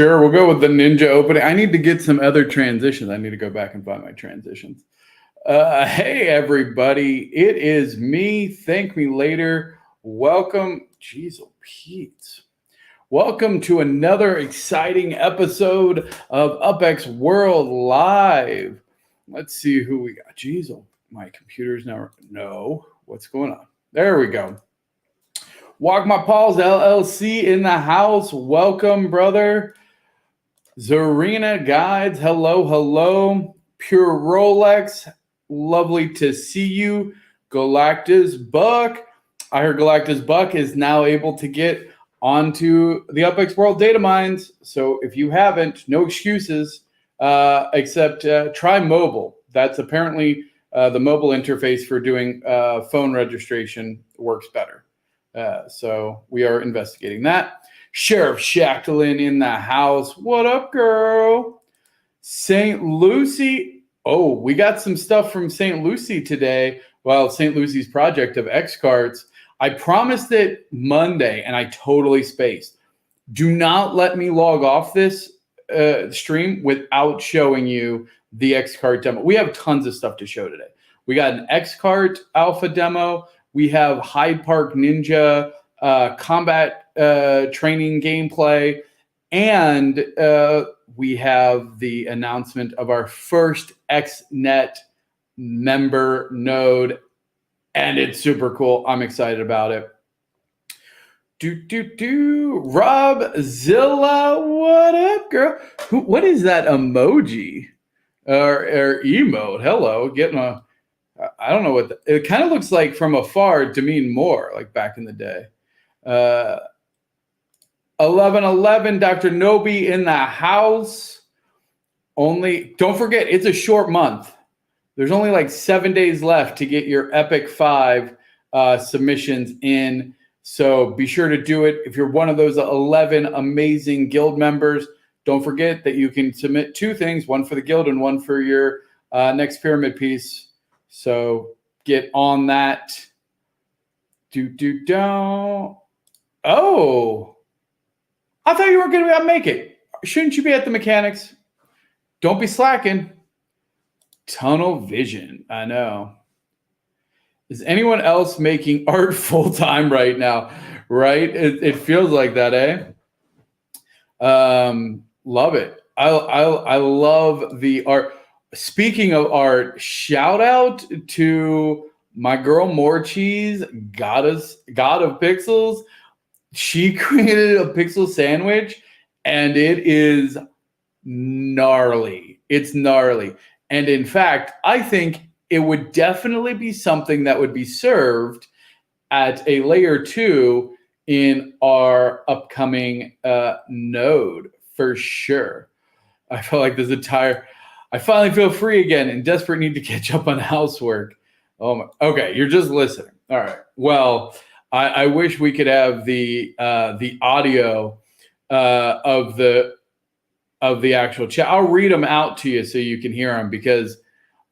Sure, we'll go with the Ninja opening. I need to get some other transitions. I need to go back and find my transitions. Hey, everybody. It is me. Thank me later. Welcome. Jeez, oh, Pete. Welcome to another exciting episode of UPX World Live. Let's see who we got. Jeez, oh, my computer's now. No. What's going on? There we go. Walk My Paws LLC in the house. Welcome, brother. Zarina Guides. Hello, hello. Pure Rolex. Lovely to see you. Galactus Buck. I heard Galactus Buck is now able to get onto the UPX World data mines. So if you haven't, no excuses, except try mobile. That's apparently the mobile interface for doing phone registration works better. So we are investigating that. Sheriff Shacklin in the house. What up, girl? St. Lucie. Oh, we got some stuff from St. Lucie today. Well, St. Lucie's project of Kartz. I promised it Monday, and I totally spaced. Do not let me log off this stream without showing you the Kartz demo. We have tons of stuff to show today. We got an Kartz alpha demo. We have Hyde Park Ninja combat training gameplay, and we have the announcement of our first XNet member node, and it's super cool. I'm excited about it. Rob Zilla, what up, girl? What is that emoji or emote? Hello, getting a. I don't know what it kind of looks like from afar. Demean Moore, like back in the day. 1111, Dr. Nobi in the house. Only don't forget, it's a short month. There's only like 7 days left to get your Epic 5 submissions in. So be sure to do it. If you're one of those 11 amazing guild members, don't forget that you can submit 2 things, one for the guild and one for your next pyramid piece. So get on that. Oh, I thought you weren't going to make it. Shouldn't you be at the mechanics? Don't be slacking. Tunnel vision. I know. Is anyone else making art full time right now? Right? It feels like that, eh? Love it. I love the art. Speaking of art, shout out to my girl More Cheese, God of Pixels. She created a pixel sandwich, and it is gnarly. It's gnarly. And in fact, I think it would definitely be something that would be served at a layer 2 in our upcoming node for sure. I feel like there's I finally feel free again and desperate need to catch up on housework. Oh my, okay, you're just listening. All right. Well, I wish we could have the audio of the actual chat. I'll read them out to you so you can hear them, because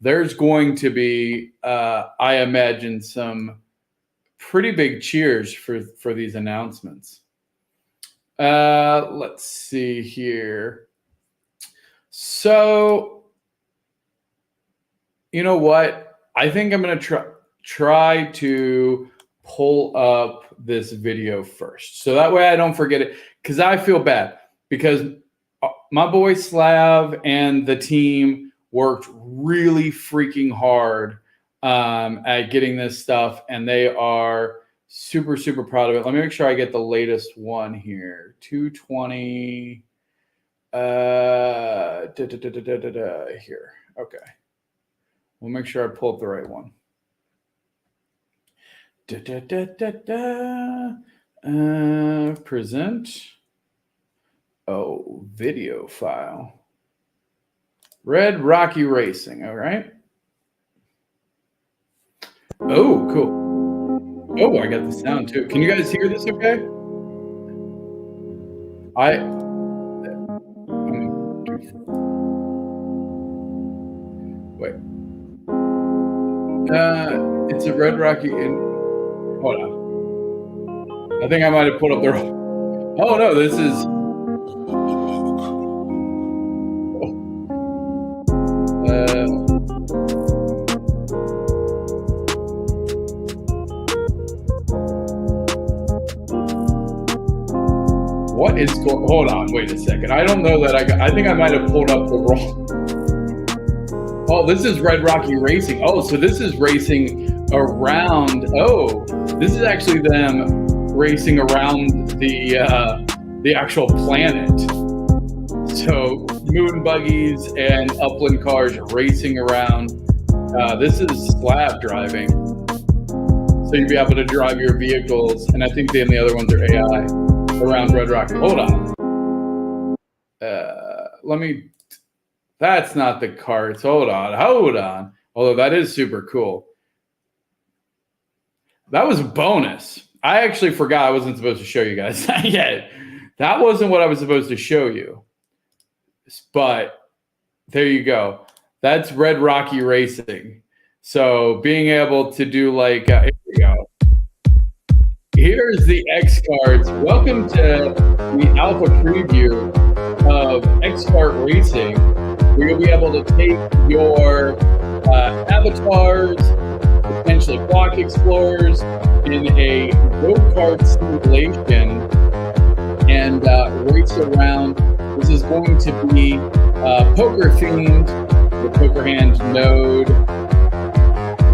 there's going to be, I imagine, some pretty big cheers for these announcements. Let's see here. So, you know what? I think I'm going to try to pull up this video first, so that way I don't forget it, because I feel bad, because my boy Slav and the team worked really freaking hard at getting this stuff, and they are super, super proud of it. Let me make sure I get the latest one here. 220 here. Okay. We'll make sure I pull up the right one. Present. Oh, video file. Red Rocky Racing. All right. Oh, cool. Oh, I got the sound too. Can you guys hear this okay? Wait. It's a Red Rocky. Hold on. I think I might have put up the wrong. Oh no, this is. What is going? Hold on, wait a second. I don't know that I think I might have pulled up the wrong. Oh, this is Red Rocky Racing. Oh, so this is racing around. Oh, this is actually them racing around the actual planet. So moon buggies and upland cars racing around. This is slab driving. So you'll be able to drive your vehicles, and I think then the other ones are AI around Red Rock. Hold on. That's not the Kartz. Hold on. Although that is super cool. That was a bonus. I actually forgot I wasn't supposed to show you guys that yet. That wasn't what I was supposed to show you. But there you go. That's Red Rocky Racing. So being able to do like, here we go. Here's the X-Kartz. Welcome to the alpha preview of X-Kart Racing, where you'll be able to take your avatars, potentially block explorers, in a go-kart simulation and race around. This is going to be poker themed. The poker hand node,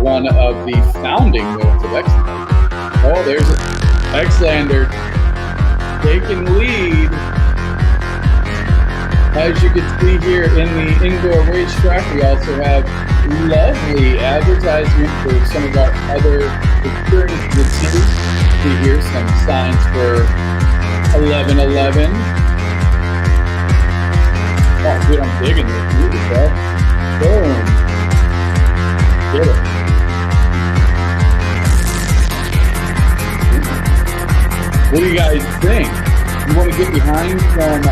one of the founding nodes of X-Lander. Oh, there's X-Lander taking lead. As you can see here in the indoor racetrack, we also have lovely advertisement for some of our other Xperience materials. See here some signs for 1111. Oh, dude, I'm digging this music, bro. Boom. Get it. What do you guys think? You want to get behind some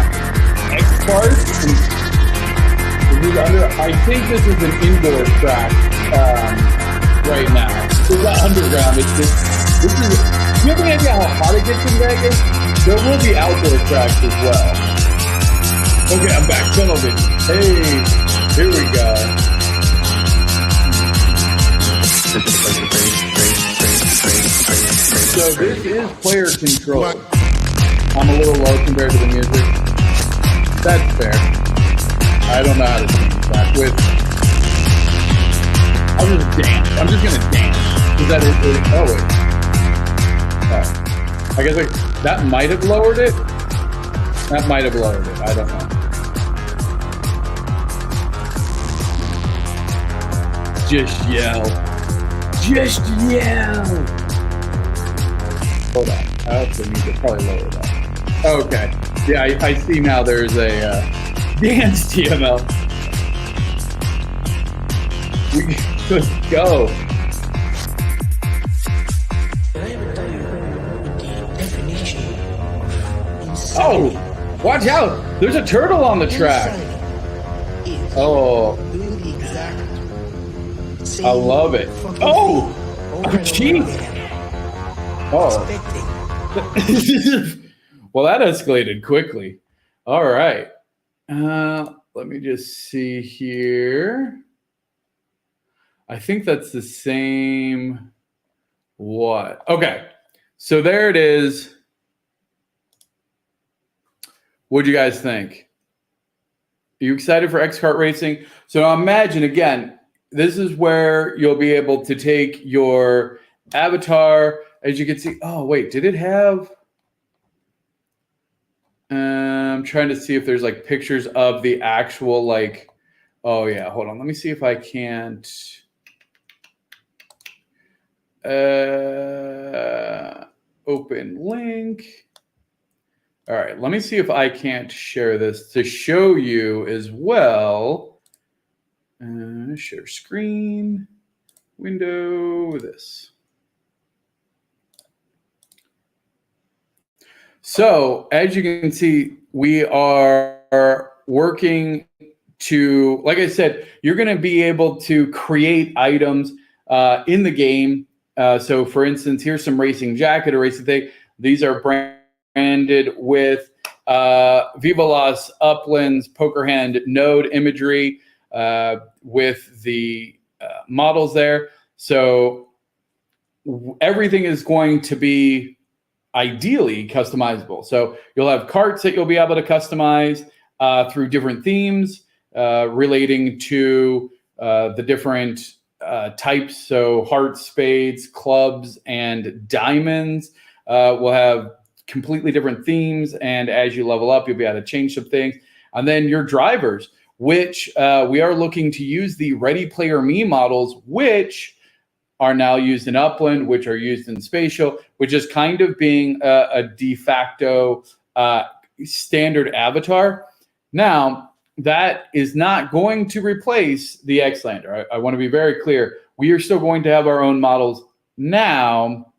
X-Kartz? I think this is an indoor track right now. It's not underground. It's just, this is. Do you have any idea how hot it gets in Vegas? There will be outdoor tracks as well. Okay, I'm back. Tunnel vision. Hey, here we go. So this is player control. I'm a little low compared to the music. That's fair. I don't know how to change that. I'll just dance. I'm just gonna dance. Is that it? Oh wait. I guess that might have lowered it. That might have lowered it. I don't know. Just yell. Just yell. Hold on. I also need to probably lower that. Okay. Yeah, I see now there's a dance TML. Let's go. Oh, watch out. There's a turtle on the track. Oh. I love it. Oh, jeez. Oh. Well, that escalated quickly. All right. Let me just see here. I think that's the same. What? Okay. So there it is. What'd you guys think? Are you excited for X-Kart Racing? So now imagine, again, this is where you'll be able to take your avatar. As you can see, oh, wait, did it have? I'm trying to see if there's like pictures of the actual, like, oh, yeah, hold on. Let me see if I can't. Open link. All right, let me see if I can't share this to show you as well. Share screen, window, this. So as you can see, we are working to, like I said, you're going to be able to create items in the game. So for instance, here's some racing jacket or racing thing. These are branded with Viva Las Uplands Poker Hand node imagery with the models there. So everything is going to be ideally customizable. So you'll have carts that you'll be able to customize through different themes relating to the different types. So hearts, spades, clubs, and diamonds will have completely different themes. And as you level up, you'll be able to change some things. And then your drivers, which we are looking to use the Ready Player Me models, which are now used in Upland, which are used in Spatial, which is kind of being a de facto standard avatar. Now, that is not going to replace the Xlander. I want to be very clear. We are still going to have our own models. Now,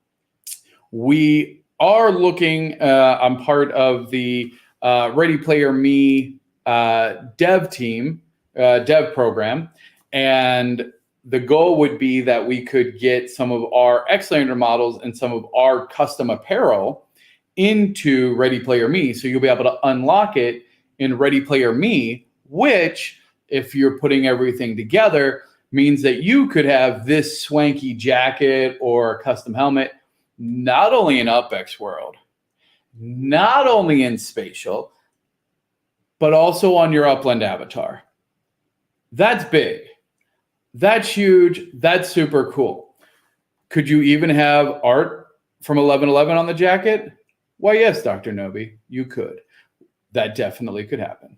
we are looking, I'm part of the Ready Player Me dev team, dev program, and the goal would be that we could get some of our Xlander models and some of our custom apparel into Ready Player Me. So you'll be able to unlock it in Ready Player Me, which, if you're putting everything together, means that you could have this swanky jacket or custom helmet, not only in UPX World, not only in Spatial, but also on your Upland avatar. That's big. That's huge. That's super cool. Could you even have art from 1111 on the jacket? Why, yes, Dr. Nobi, you could. That definitely could happen.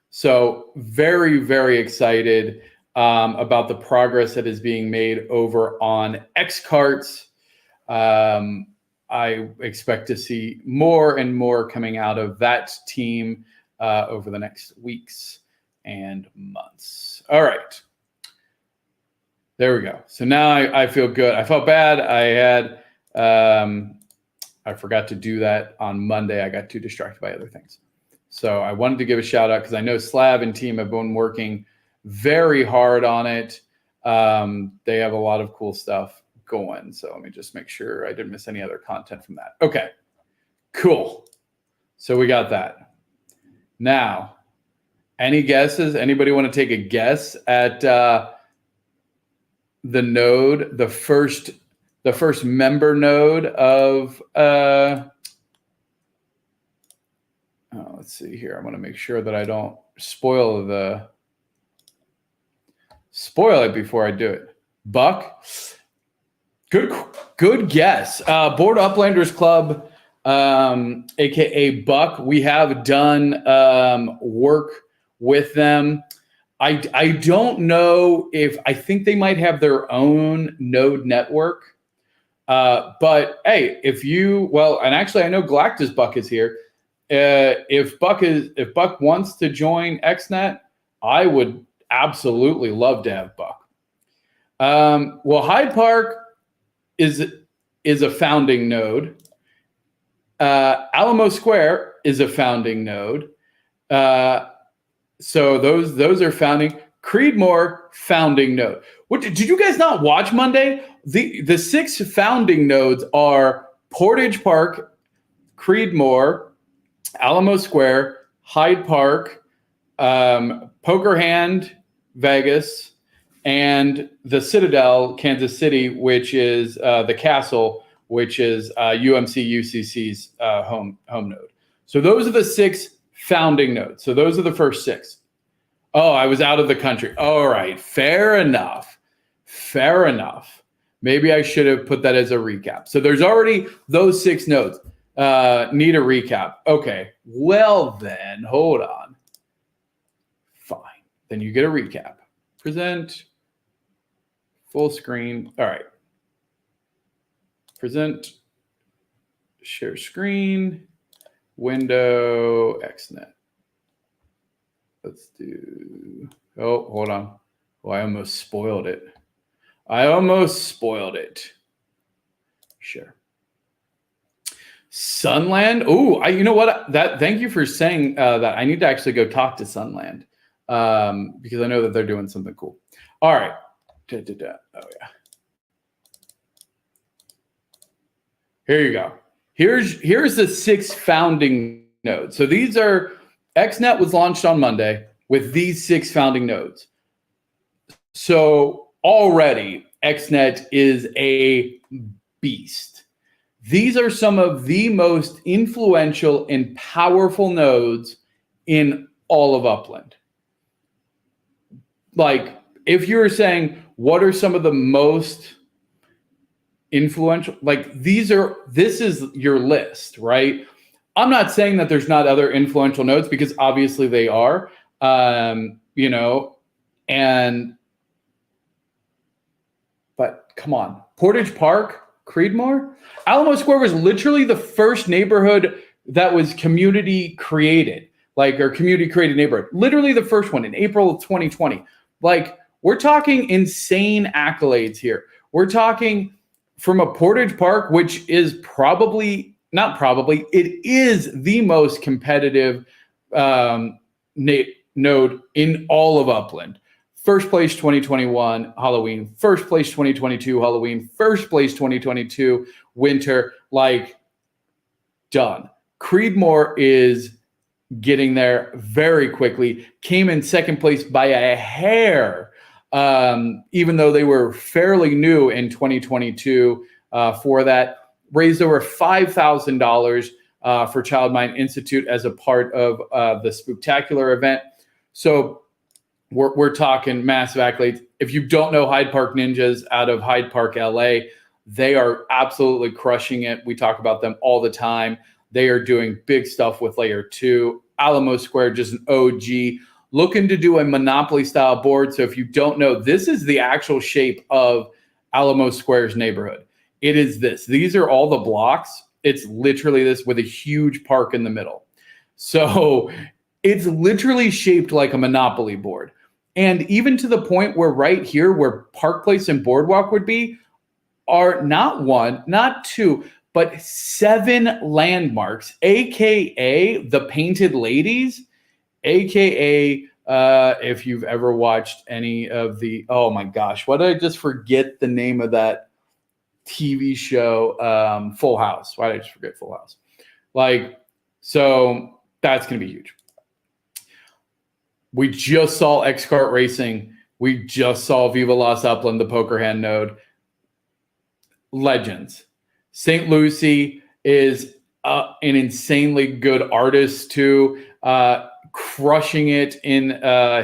So very, very excited about the progress that is being made over on Kartz. I expect to see more and more coming out of that team over the next weeks and months. All right. There we go. So now I feel good. I felt bad. I forgot to do that on Monday. I got too distracted by other things. So I wanted to give a shout out because I know Slav and team have been working very hard on it. They have a lot of cool stuff going. So let me just make sure I didn't miss any other content from that. Okay, cool. So we got that. Now, any guesses? Anybody want to take a guess at the node, the first member node of let's see here. I want to make sure that I don't spoil it before I do it. Buck. Good guess. Board Uplanders Club, aka Buck. We have done work with them. I don't know if, I think they might have their own node network. But hey, and actually I know Galactus Buck is here. If Buck wants to join XNet, I would absolutely love to have Buck. Well, Hyde Park is a founding node. Alamo Square is a founding node. So those are founding. Creedmoor, founding node. What did you guys not watch Monday? The 6 founding nodes are Portage Park, Creedmoor, Alamo Square, Hyde Park, Poker Hand, Vegas, and the Citadel, Kansas City, which is the castle, which is UMC UCC's home node. So those are the 6 founding nodes. So those are the first 6. Oh, I was out of the country. All right, fair enough. Fair enough. Maybe I should have put that as a recap. So there's already those 6 nodes. Need a recap. Okay, well then, hold on. Fine. Then you get a recap. Present. Full screen. All right. Present. Share screen. Window. XNet. Let's do. Oh, hold on. Oh, I almost spoiled it. Sure. Sunland. Oh, you know what? Thank you for saying that. I need to actually go talk to Sunland because I know that they're doing something cool. All right. Oh yeah. Here you go. Here's the 6 founding nodes. So these are, XNet was launched on Monday with these 6 founding nodes. So already XNet is a beast. These are some of the most influential and powerful nodes in all of Upland. Like, if you're saying, what are some of the most influential, like this is your list, right? I'm not saying that there's not other influential nodes, because obviously they are, you know, but come on, Portage Park, Creedmoor, Alamo Square was literally the first neighborhood that was community created, or community created neighborhood, literally the first one in April of 2020. Like, we're talking insane accolades here. We're talking from a Portage Park, which is it is the most competitive node in all of Upland. First place 2021 Halloween, first place 2022 Halloween, first place 2022 winter, like, done. Creedmoor is getting there very quickly, came in second place by a hair, even though they were fairly new in 2022 for that. Raised over $5,000 for Child Mind Institute as a part of the Spooktacular event. So we're talking massive accolades. If you don't know Hyde Park Ninjas out of Hyde Park, LA, they are absolutely crushing it. We talk about them all the time. They are doing big stuff with Layer 2. Alamo Square, just an OG, looking to do a Monopoly style board. So if you don't know, this is the actual shape of Alamo Square's neighborhood. It is this. These are all the blocks. It's literally this with a huge park in the middle. So it's literally shaped like a Monopoly board. And even to the point where right here, where Park Place and Boardwalk would be, are not one, not two, but 7 landmarks, AKA the Painted Ladies, AKA if you've ever watched any of the, oh my gosh, what did I just forget the name of that TV show, Full House. Why did I just forget Full House? Like, so that's going to be huge. We just saw X-Kart Racing. We just saw Viva Las Upland, the poker hand node. Legends. St. Lucie is an insanely good artist too, crushing it in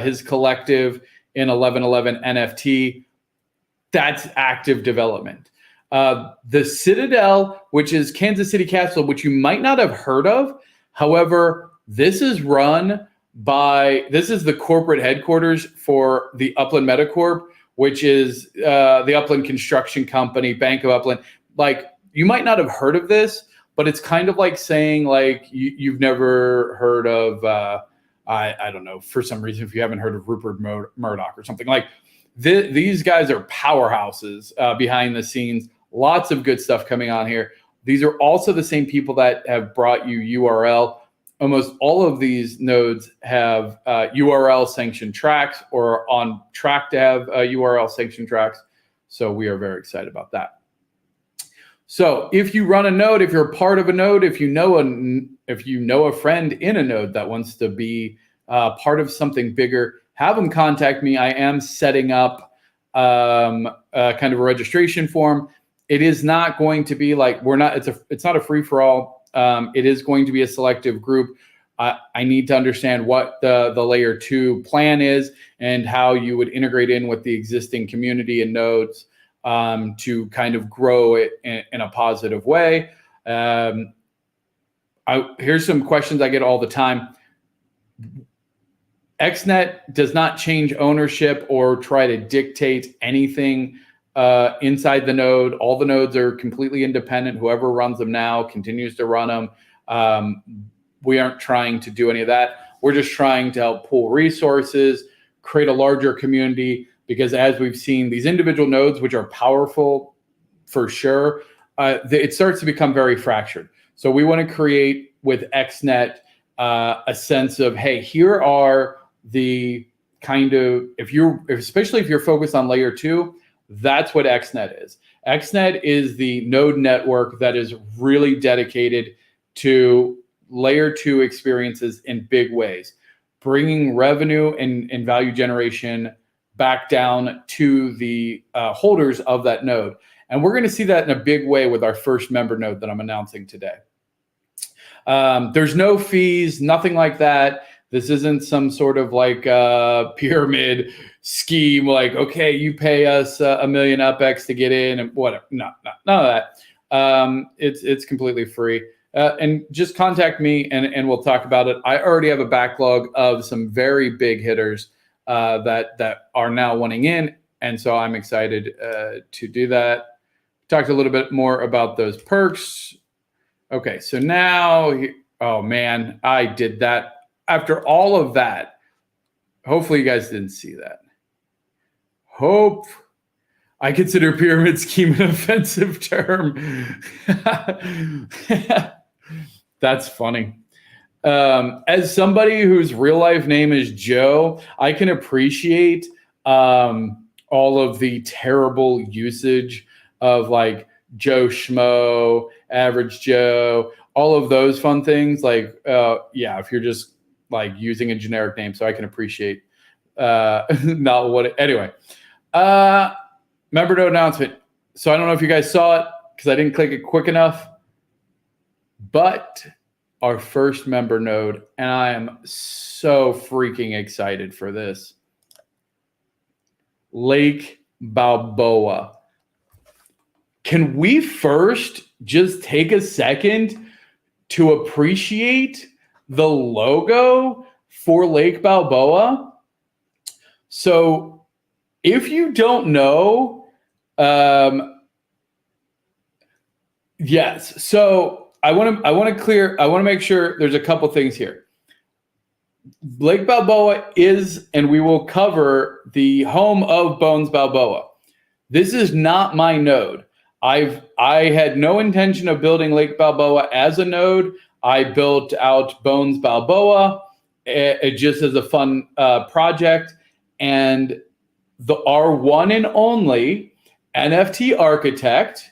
his collective in 1111 NFT. That's active development. The Citadel, which is Kansas City Castle, which you might not have heard of. However, this is run by, this is the corporate headquarters for the Upland Metacorp, which is the Upland Construction Company, Bank of Upland. Like, you might not have heard of this, but it's kind of like saying, like, you've never heard of, I don't know, for some reason, if you haven't heard of Rupert Murdoch or something. Like, these guys are powerhouses behind the scenes. Lots of good stuff coming on here. These are also the same people that have brought you URL. Almost all of these nodes have URL sanctioned tracks or are on track to have URL sanctioned tracks. So we are very excited about that. So if you run a node, if you're a part of a node, if you know a friend in a node that wants to be part of something bigger, have them contact me. I am setting up kind of a registration form. It is not going to be like, it's not a free for all. It is going to be a selective group. I need to understand what the layer 2 plan is and how you would integrate in with the existing community and nodes to kind of grow it in a positive way. Here's some questions I get all the time. XNet does not change ownership or try to dictate anything inside the node. All the nodes are completely independent. Whoever runs them now continues to run them. We aren't trying to do any of that. We're just trying to help pool resources, create a larger community, because as we've seen, these individual nodes, which are powerful for sure, it starts to become very fractured. So we want to create with XNet a sense of, hey, here are the kind of, especially if you're focused on layer 2, that's what XNet is. XNet is the node network that is really dedicated to layer 2 experiences in big ways, bringing revenue and value generation back down to the holders of that node. And we're going to see that in a big way with our first member node that I'm announcing today. There's no fees, nothing like that. This isn't some sort of like pyramid scheme. Like, okay, you pay us $1 million UPX to get in and whatever. No, none of that. It's completely free. And just contact me and we'll talk about it. I already have a backlog of some very big hitters that are now wanting in. And so I'm excited to do that. Talked a little bit more about those perks. Okay, so now, oh man, I did that. After all of that, hopefully you guys didn't see that. I consider pyramid scheme an offensive term. That's funny. As somebody whose real life name is Joe, I can appreciate all of the terrible usage of like Joe Schmo, Average Joe, all of those fun things. Like, yeah, if you're just like using a generic name, so I can appreciate not what it, anyway. Member node announcement. So I don't know if you guys saw it because I didn't click it quick enough, but our first member node, and I am so freaking excited for this. Lake Balboa. Can we first just take a second to appreciate the logo for Lake Balboa? So if you don't know, yes. So I want to make sure there's a couple things here. Lake Balboa is, and we will cover the home of Bones Balboa. This is not my node. I had no intention of building Lake Balboa as a node. I built out Bones Balboa just as a fun project. And our one and only NFT architect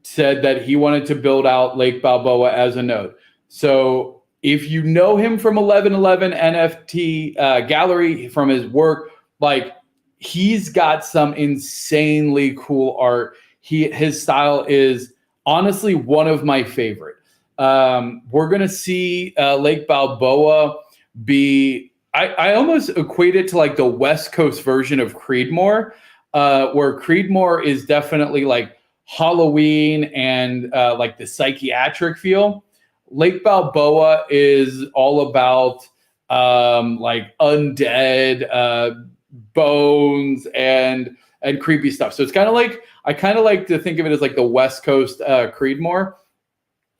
said that he wanted to build out Lake Balboa as a node. So if you know him from 1111 NFT gallery, from his work, like, he's got some insanely cool art. His style is honestly one of my favorite. We're going to see Lake Balboa be, I almost equate it to like the West Coast version of Creedmoor, where Creedmoor is definitely like Halloween and like the psychiatric feel. Lake Balboa is all about like undead, bones and creepy stuff. So it's kind of like, I kind of like to think of it as like the West Coast Creedmoor,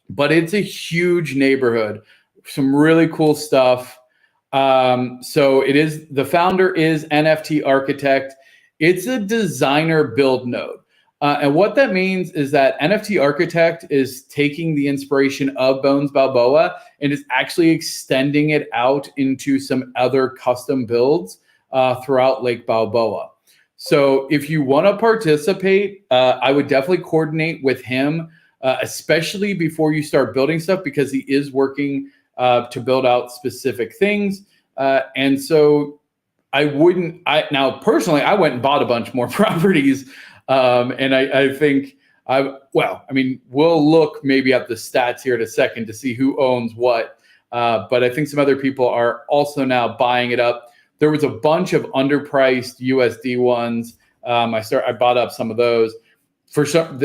but it's a huge neighborhood, some really cool stuff. So it is, the founder is NFT Architect. It's a designer build node. And what that means is that NFT Architect is taking the inspiration of Bones Balboa and is actually extending it out into some other custom builds throughout Lake Balboa. So if you want to participate, I would definitely coordinate with him, especially before you start building stuff, because he is working to build out specific things. And so now personally, I went and bought a bunch more properties. And I think, we'll look maybe at the stats here in a second to see who owns what. But I think some other people are also now buying it up. There was a bunch of underpriced USD ones. I bought up some of those. For some,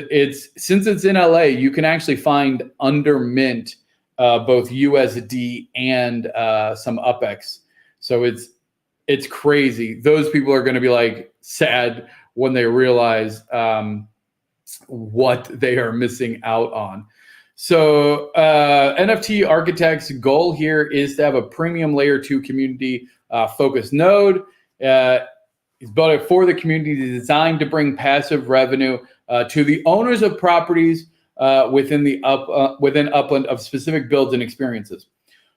since it's in LA, you can actually find under mint both USD and some UPX. So it's crazy. Those people are going to be like sad when they realize what they are missing out on. So NFT Architect's goal here is to have a premium layer 2 community focused node. He's built it for the community, designed to bring passive revenue to the owners of properties within Upland of specific builds and experiences.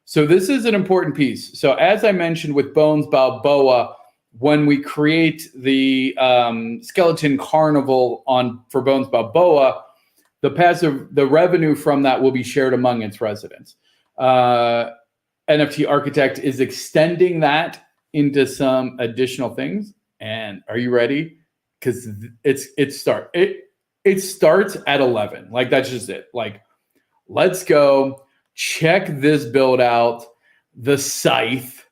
So this is an important piece. So as I mentioned with Bones Balboa, when we create the skeleton carnival for Bones Balboa, the revenue from that will be shared among its residents. NFT Architect is extending that into some additional things. And are you ready? because it starts at 11. Like, that's just it. Like, let's go check this build out. The Scythe.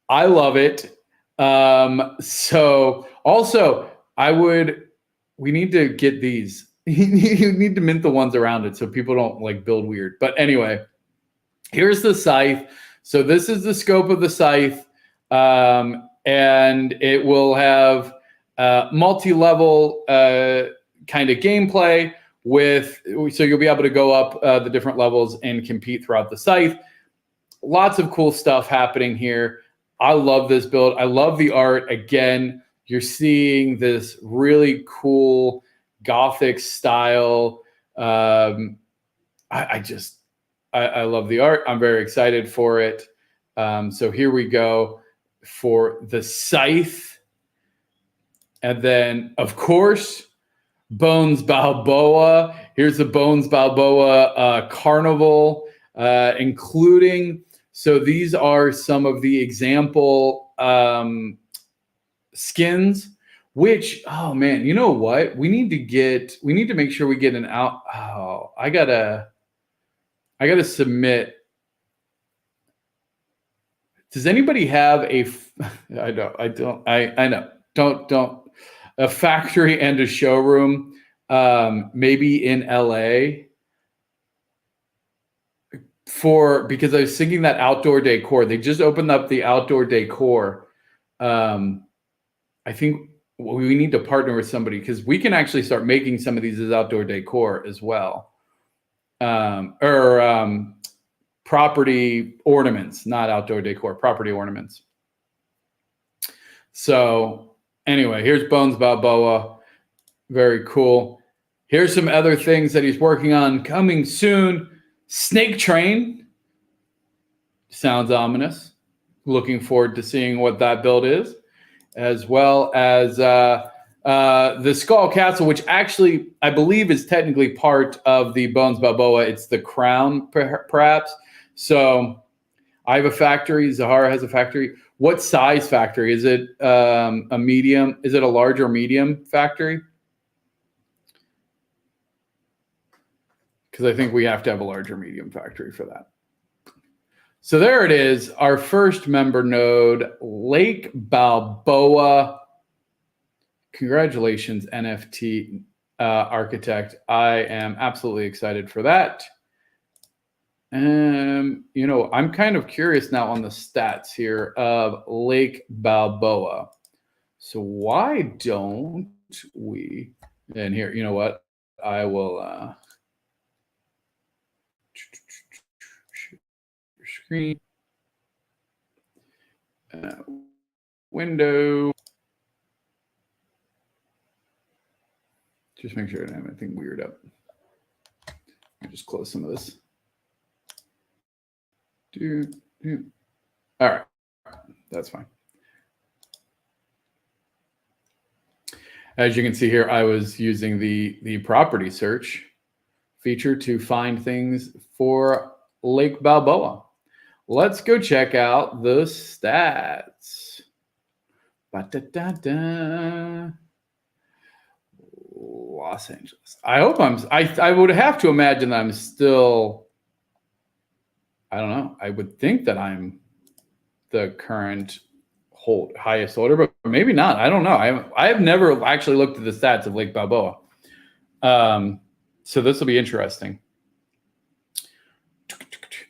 I love it. So also we need to get these. You need to mint the ones around it so people don't like build weird. But anyway, here's the Scythe. So this is the scope of the Scythe. And it will have multi-level kind of gameplay so you'll be able to go up the different levels and compete throughout the Scythe. Lots of cool stuff happening here. I love this build. I love the art. Again, you're seeing this really cool Gothic style. I love the art. I'm very excited for it. So here we go for the Scythe. And then, of course, Bones Balboa. Here's the Bones Balboa Carnival, including... So these are some of the example skins, which, oh man, you know what? We need to make sure we get an out. Oh, I gotta submit. Does anybody have a factory and a showroom, maybe in LA? Because I was thinking that outdoor decor, they just opened up the outdoor decor. I think we need to partner with somebody because we can actually start making some of these as outdoor decor as well. Property ornaments, not outdoor decor, property ornaments. So anyway, here's Bones Balboa. Very cool. Here's some other things that he's working on coming soon. Snake Train sounds ominous. Looking forward to seeing what that build is, as well as the Skull Castle, which actually I believe is technically part of the Bones Balboa. It's the crown, perhaps. So I have a factory. Zahara has a factory. What size factory? Is it a medium? Is it a large or medium factory? Because I think we have to have a larger medium factory for that. So there it is, our first member node, Lake Balboa. Congratulations, NFT architect. I am absolutely excited for that. You know, I'm kind of curious now on the stats here of Lake Balboa. So why don't we, and here, you know what, I will... screen, window. Just make sure I don't have anything weird up. I'll just close some of this. All right, that's fine. As you can see here, I was using the property search feature to find things for Lake Balboa. Let's go check out the stats. Ba-da-da-da. Los Angeles. I hope I would have to imagine that I'm still, I don't know. I would think that I'm the current highest holder, but maybe not. I don't know. I have never actually looked at the stats of Lake Balboa. So this will be interesting.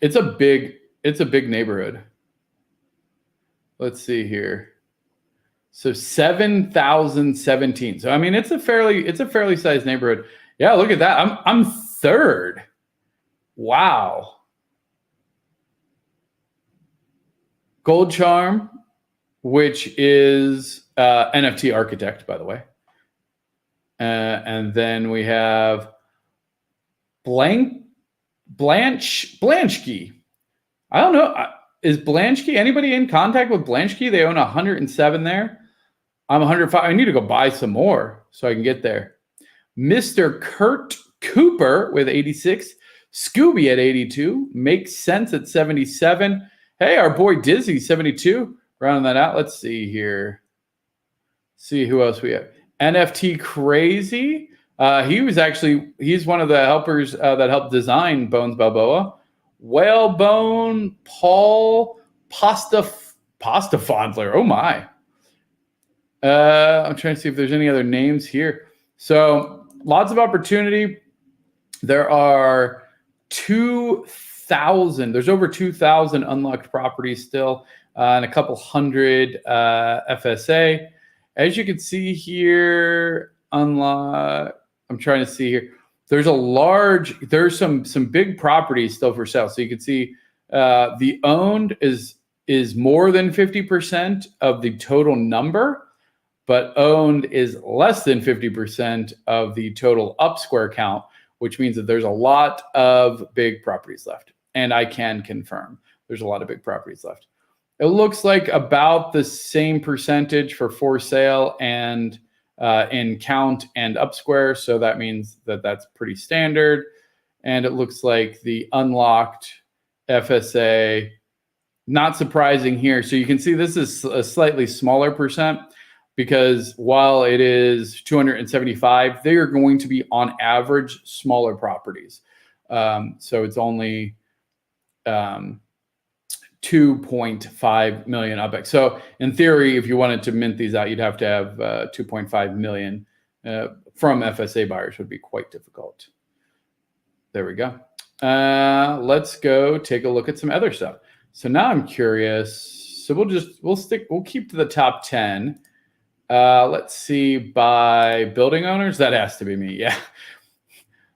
It's a big neighborhood. Let's see here. So 7,017. So I mean, it's a fairly sized neighborhood. Yeah, look at that. I'm third. Wow. Gold Charm, which is NFT architect, by the way. And then we have Blanchkey. I don't know. Is Blanchkey, anybody in contact with Blanchkey? They own 107 there. I'm 105. I need to go buy some more so I can get there. Mr. Kurt Cooper with 86. Scooby at 82. Makes Sense at 77. Hey, our boy Dizzy, 72. Rounding that out. Let's see here. see who else we have. NFT Crazy. He's one of the helpers that helped design Bones Balboa. Whalebone Paul Pastafondler. Oh my. I'm trying to see if there's any other names here. So lots of opportunity. There are 2,000. There's over 2,000 unlocked properties still, and a couple hundred FSA. As you can see here, unlock. I'm trying to see here. There's some big properties still for sale. So you can see the owned is more than 50% of the total number, but owned is less than 50% of the total up square count, which means that there's a lot of big properties left. And I can confirm there's a lot of big properties left. It looks like about the same percentage for sale and in count and up square. So that means that that's pretty standard. And it looks like the unlocked FSA, not surprising here. So you can see this is a slightly smaller percent, because while it is 275, they are going to be on average smaller properties. So it's only 2.5 million UPX. So in theory, if you wanted to mint these out, you'd have to have 2.5 million from FSA buyers. Would be quite difficult. There we go. Let's go take a look at some other stuff. So now I'm curious. So we'll keep to the top 10. Let's see, by building owners. That has to be me. Yeah.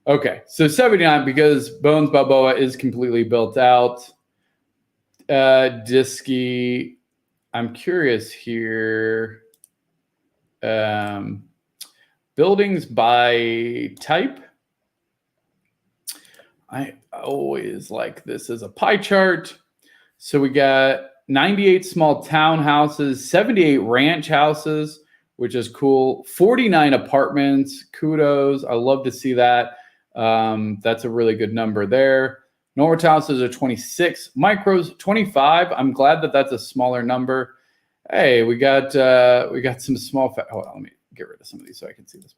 Okay. So 79, because Bones Balboa is completely built out. Disky, I'm curious here. Buildings by type. I always like this as a pie chart. So we got 98 small townhouses, 78 ranch houses, which is cool. 49 apartments. Kudos. I love to see that. That's a really good number there. Normal townhouses are 26. Micros 25. I'm glad that that's a smaller number. Hey, we got some small. Hold on, let me get rid of some of these so I can see this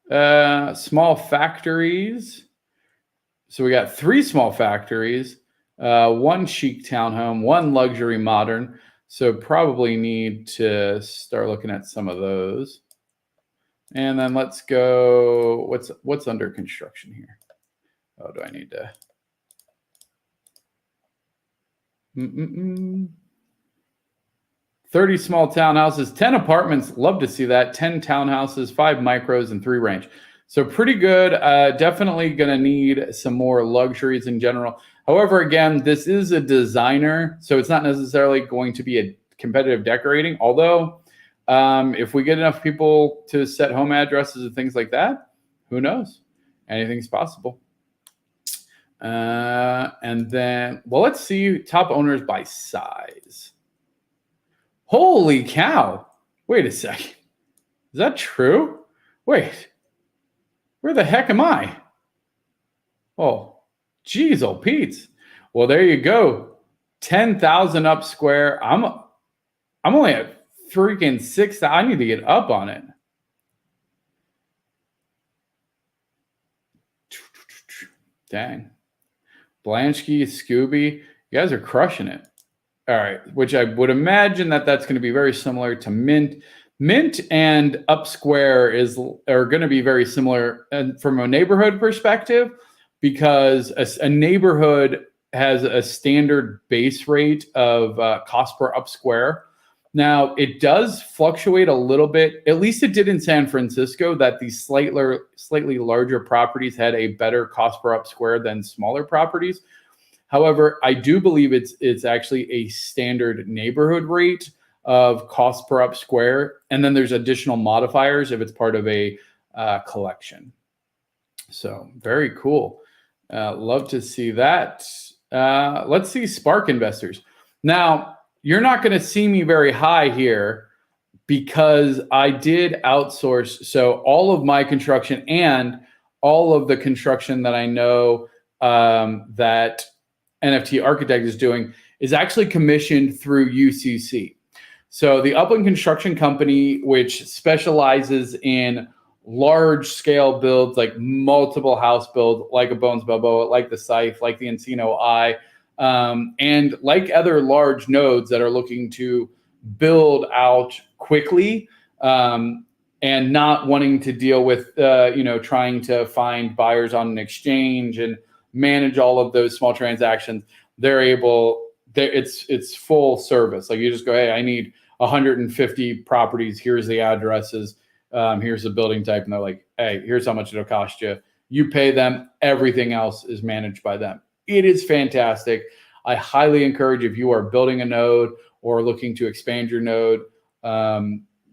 better. Small factories. So we got 3 small factories, 1 chic townhome, 1 luxury modern. So probably need to start looking at some of those. And then let's go. What's under construction here? Oh, do I need to? 30 small townhouses, 10 apartments. Love to see that. 10 townhouses, 5 micros, and 3 ranch. So pretty good. Definitely going to need some more luxuries in general. However, again, this is a designer, so it's not necessarily going to be a competitive decorating. Although, if we get enough people to set home addresses and things like that, who knows? Anything's possible. And then, well, let's see top owners by size. Holy cow. Wait a second. Is that true? Wait. Where the heck am I? Oh, geez, oh Pete's. Well, there you go. 10,000 up square. I'm only at freaking 6. I need to get up on it. Dang. Blanchke, Scooby, you guys are crushing it. All right, which I would imagine that's going to be very similar to Mint. Mint and Up Square are going to be very similar from a neighborhood perspective, because a neighborhood has a standard base rate of cost per Up Square. Now, it does fluctuate a little bit. At least it did in San Francisco, that the slightly larger properties had a better cost per Up Square than smaller properties. However, I do believe it's actually a standard neighborhood rate of cost per Up Square, and then there's additional modifiers if it's part of a collection. So very cool. Love to see that. Let's see Spark investors. Now, you're not going to see me very high here because I did outsource. So all of my construction and all of the construction that I know that NFT Architect is doing is actually commissioned through UCC. So the Upland Construction Company, which specializes in large scale builds, like multiple house builds, like a Bones Balboa, like the Scythe, like the Encino Eye, and like other large nodes that are looking to build out quickly, and not wanting to deal with, trying to find buyers on an exchange and manage all of those small transactions. They're able. It's full service. Like you just go, hey, I need 150 properties. Here's the addresses. Here's the building type. And they're like, hey, here's how much it'll cost you. You pay them. Everything else is managed by them. It is fantastic. I highly encourage, if you are building a node or looking to expand your node,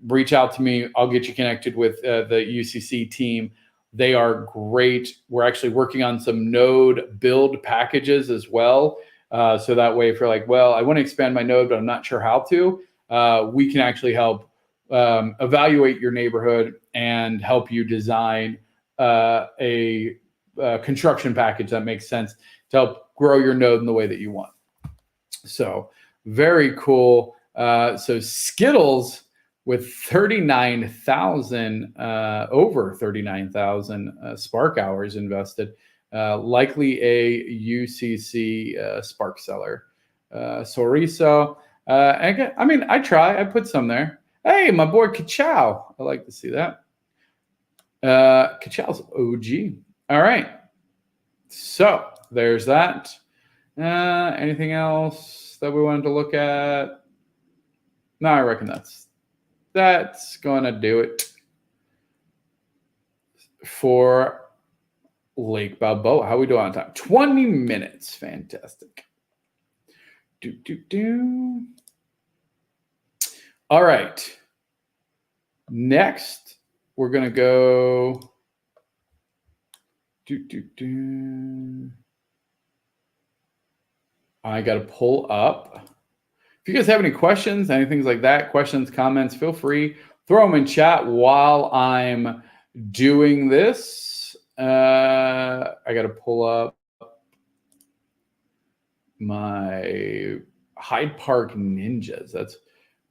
reach out to me. I'll get you connected with the UCC team. They are great. We're actually working on some node build packages as well. So that way, if you're like, well, I want to expand my node, but I'm not sure how to, we can actually help evaluate your neighborhood and help you design a construction package that makes sense to help grow your node in the way that you want. So very cool. So Skittles with 39,000, over 39,000 Spark hours invested. Likely a UCC Spark seller. Soriso. I try. I put some there. Hey, my boy Kachow. I like to see that. Kachow's OG. All right. So there's that. Anything else that we wanted to look at? No, I reckon that's going to do it for Lake Balboa. How we doing on time? 20 minutes. Fantastic. All right. Next, we're going to go. I got to pull up. If you guys have any questions, anything like that, questions, comments, feel free. Throw them in chat while I'm doing this. I got to pull up my Hyde Park Ninjas.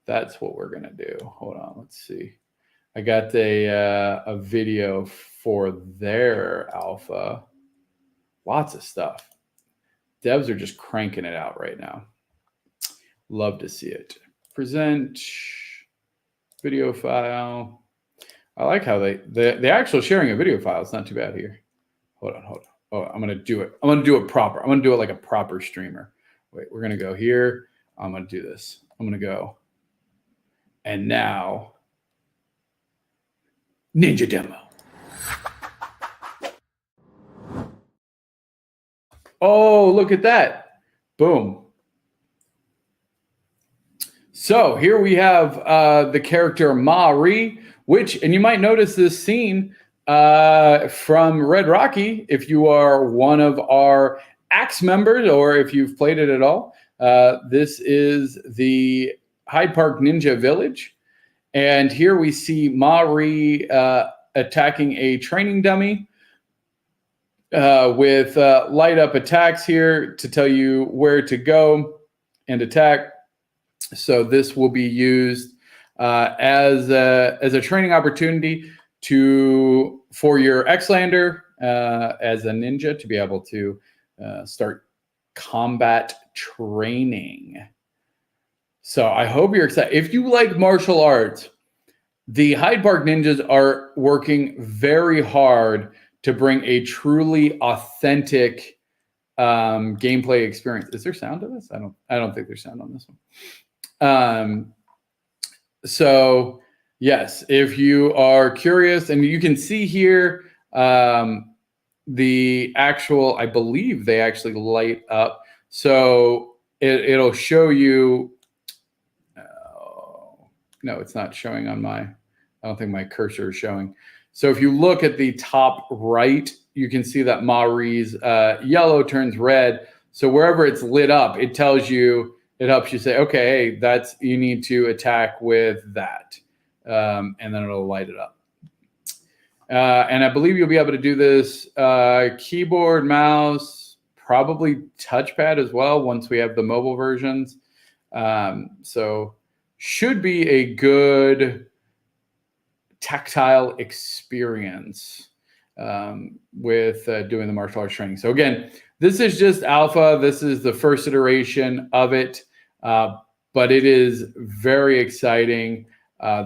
That's what we're gonna do. Hold on, let's see. I got a video for their alpha. Lots of stuff. Devs are just cranking it out right now. Love to see it. Present video file. I like how the actual sharing a video file is not too bad here. Hold on. Oh, I'm gonna do it. I'm gonna do it proper. I'm gonna do it like a proper streamer. Wait, we're gonna go here. I'm gonna do this. I'm gonna go. And now, Ninja demo. Oh, look at that. Boom. So here we have the character Mari, and you might notice this scene from Red Rocky, if you are one of our Axe members or if you've played it at all. This is the Hyde Park Ninja Village. And here we see Mari attacking a training dummy with light up attacks here to tell you where to go and attack. So this will be used as a training opportunity for your Xlander as a ninja to be able to start combat training. So I hope you're excited. If you like martial arts, the Hyde Park Ninjas are working very hard to bring a truly authentic gameplay experience. Is there sound to this? I don't think there's sound on this one. So yes, if you are curious, and you can see here the actual, I believe they actually light up. So it'll show you. No, it's not showing on I don't think my cursor is showing. So if you look at the top right, you can see that Mari's yellow turns red. So wherever it's lit up, it tells you, it helps you say, okay, hey, you need to attack with that. And then it'll light it up. And I believe you'll be able to do this keyboard, mouse, probably touchpad as well once we have the mobile versions. So should be a good tactile experience with doing the martial arts training. So again, this is just alpha. This is the first iteration of it, but it is very exciting.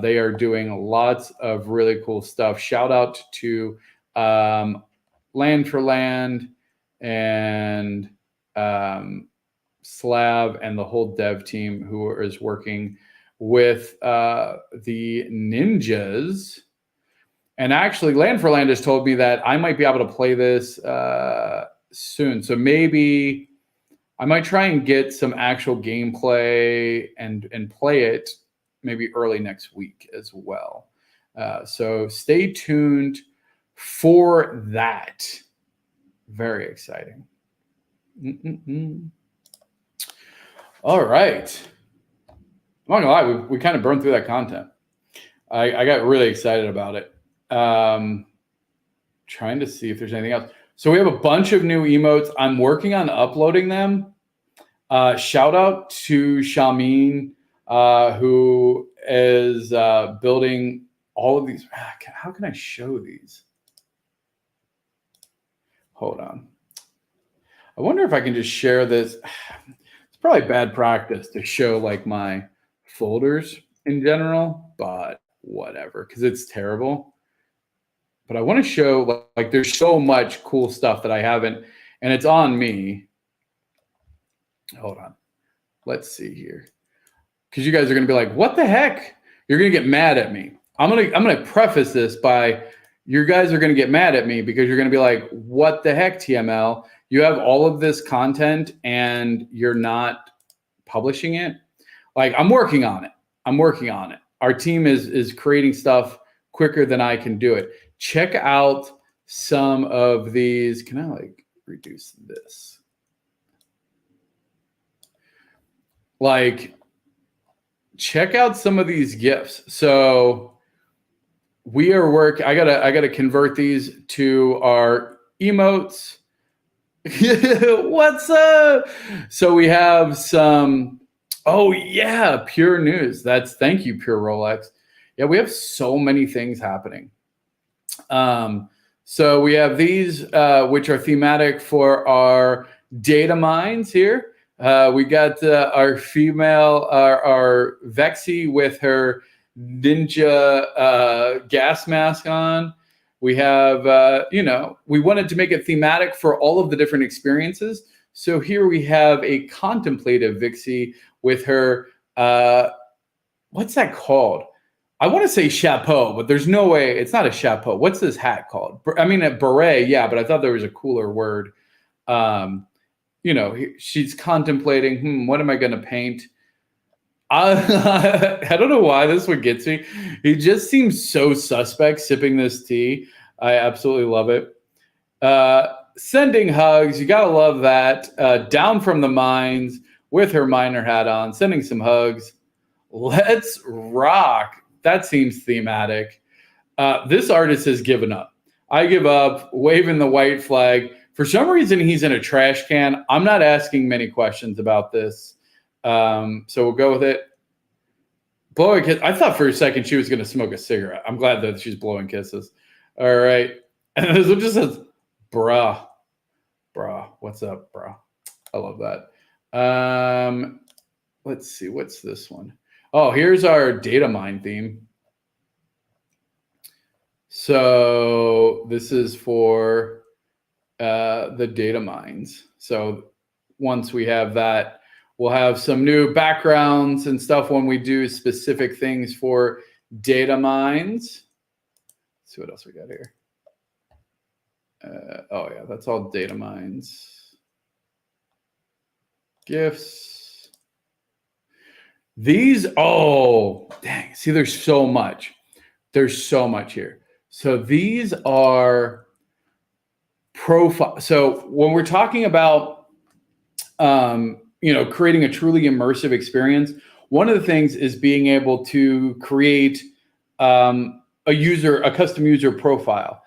They are doing lots of really cool stuff. Shout out to Land for Land and Slav and the whole dev team who is working with the ninjas. And actually, Land for Land has told me that I might be able to play this soon. So maybe I might try and get some actual gameplay and play it maybe early next week as well. So stay tuned for that. Very exciting. All right. I'm not gonna lie, we kind of burned through that content. I got really excited about it. Trying to see if there's anything else. So we have a bunch of new emotes. I'm working on uploading them. Shout out to Shamin, who is building all of these. How can I show these? Hold on. I wonder if I can just share this. It's probably bad practice to show like my folders in general, but whatever, because it's terrible. But I want to show like there's so much cool stuff that I haven't, and it's on me. Hold on. Let's see here. Because you guys are going to be like, what the heck? You're going to get mad at me. I'm going to preface this by, you guys are going to get mad at me because you're going to be like, what the heck, TML? You have all of this content and you're not publishing it. Like, I'm working on it. Our team is creating stuff quicker than I can do it. Check out some of these. Can I like reduce this? Like, check out some of these GIFs. So we are I gotta convert these to our emotes. What's up? So we have some, oh yeah, Pure News. Thank you, Pure Rolex. Yeah, we have so many things happening. So we have these, which are thematic for our data mines here. We got our female, our Vexy with her ninja gas mask on. We have, we wanted to make it thematic for all of the different experiences. So here we have a contemplative Vixie with her, what's that called? I want to say chapeau, but there's no way. It's not a chapeau. What's this hat called? I mean, a beret, yeah, but I thought there was a cooler word. She's contemplating, what am I going to paint? I don't know why this one gets me. He just seems so suspect sipping this tea. I absolutely love it. Sending hugs. You got to love that. Down from the mines with her miner hat on, sending some hugs. Let's rock. That seems thematic. This artist has given up. I give up, waving the white flag. For some reason, he's in a trash can. I'm not asking many questions about this. So we'll go with it. Blowing kiss. I thought for a second she was going to smoke a cigarette. I'm glad that she's blowing kisses. All right. And this one just says, bruh. What's up, bruh? I love that. Let's see. What's this one? Oh, here's our data mine theme. So this is for the data mines. So once we have that, we'll have some new backgrounds and stuff when we do specific things for data mines. Let's see what else we got here. Oh yeah, that's all data mines. GIFs. These, oh, dang. See, there's so much. There's so much here. So these are profile. So when we're talking about, creating a truly immersive experience, one of the things is being able to create a custom user profile.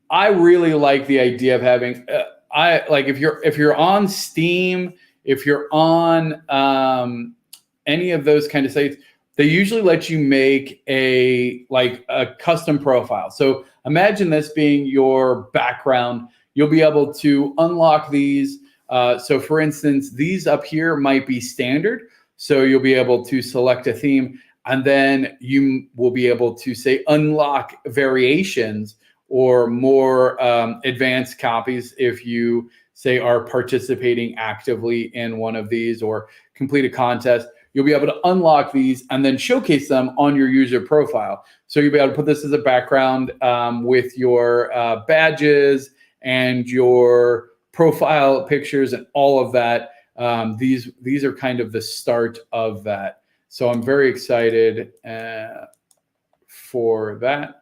I really like the idea of having, if you're on Steam, if you're on any of those kind of sites, they usually let you make a custom profile. So imagine this being your background. You'll be able to unlock these. So for instance, these up here might be standard. So you'll be able to select a theme, and then you will be able to say unlock variations or more advanced copies if you say are participating actively in one of these or complete a contest. You'll be able to unlock these and then showcase them on your user profile. So you'll be able to put this as a background with your badges and your profile pictures and all of that. These are kind of the start of that. So I'm very excited for that.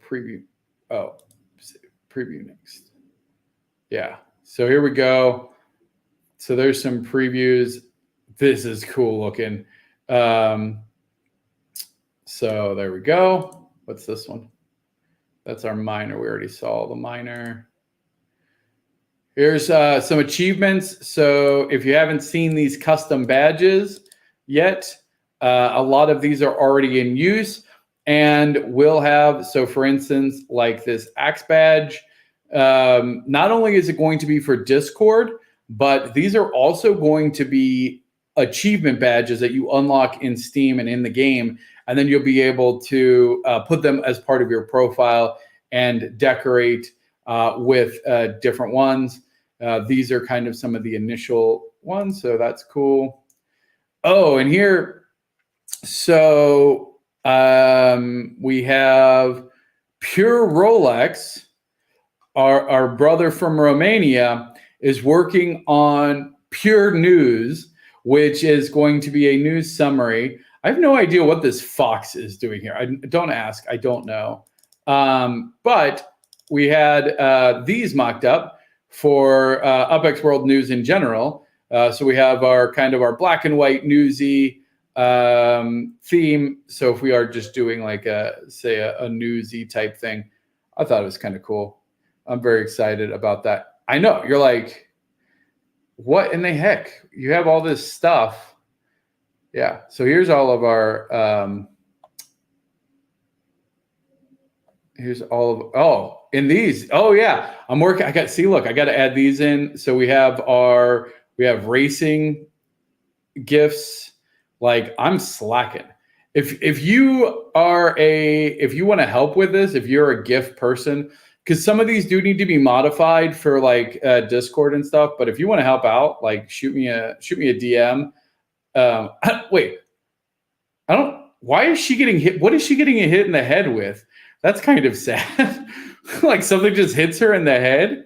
Preview next. Yeah, so here we go. So there's some previews. This is cool looking. So there we go. What's this one? That's our miner. We already saw the miner. Here's some achievements. So if you haven't seen these custom badges yet, a lot of these are already in use and will have, so for instance, like this axe badge, not only is it going to be for Discord, but these are also going to be achievement badges that you unlock in Steam and in the game. And then you'll be able to put them as part of your profile and decorate with different ones. These are kind of some of the initial ones, so that's cool. Oh, and here, so we have Pure Rolex, our brother from Romania, is working on Pure News, which is going to be a news summary. I have no idea what this fox is doing here. Don't ask, I don't know. But we had these mocked up for UPX World News in general. So we have our kind of our black and white newsy theme. So if we are just doing like say a newsy type thing, I thought it was kind of cool. I'm very excited about that. I know you're like, what in the heck? You have all this stuff. Yeah. So here's all of our, here's all of, oh, in these. Oh yeah. I'm working. I got to add these in. So we have racing gifts. Like I'm slacking. If you want to help with this, if you're a GIF person, because some of these do need to be modified for like Discord and stuff. But if you want to help out, like shoot me a DM. Wait, why is she getting hit? What is she getting hit in the head with? That's kind of sad. Like something just hits her in the head.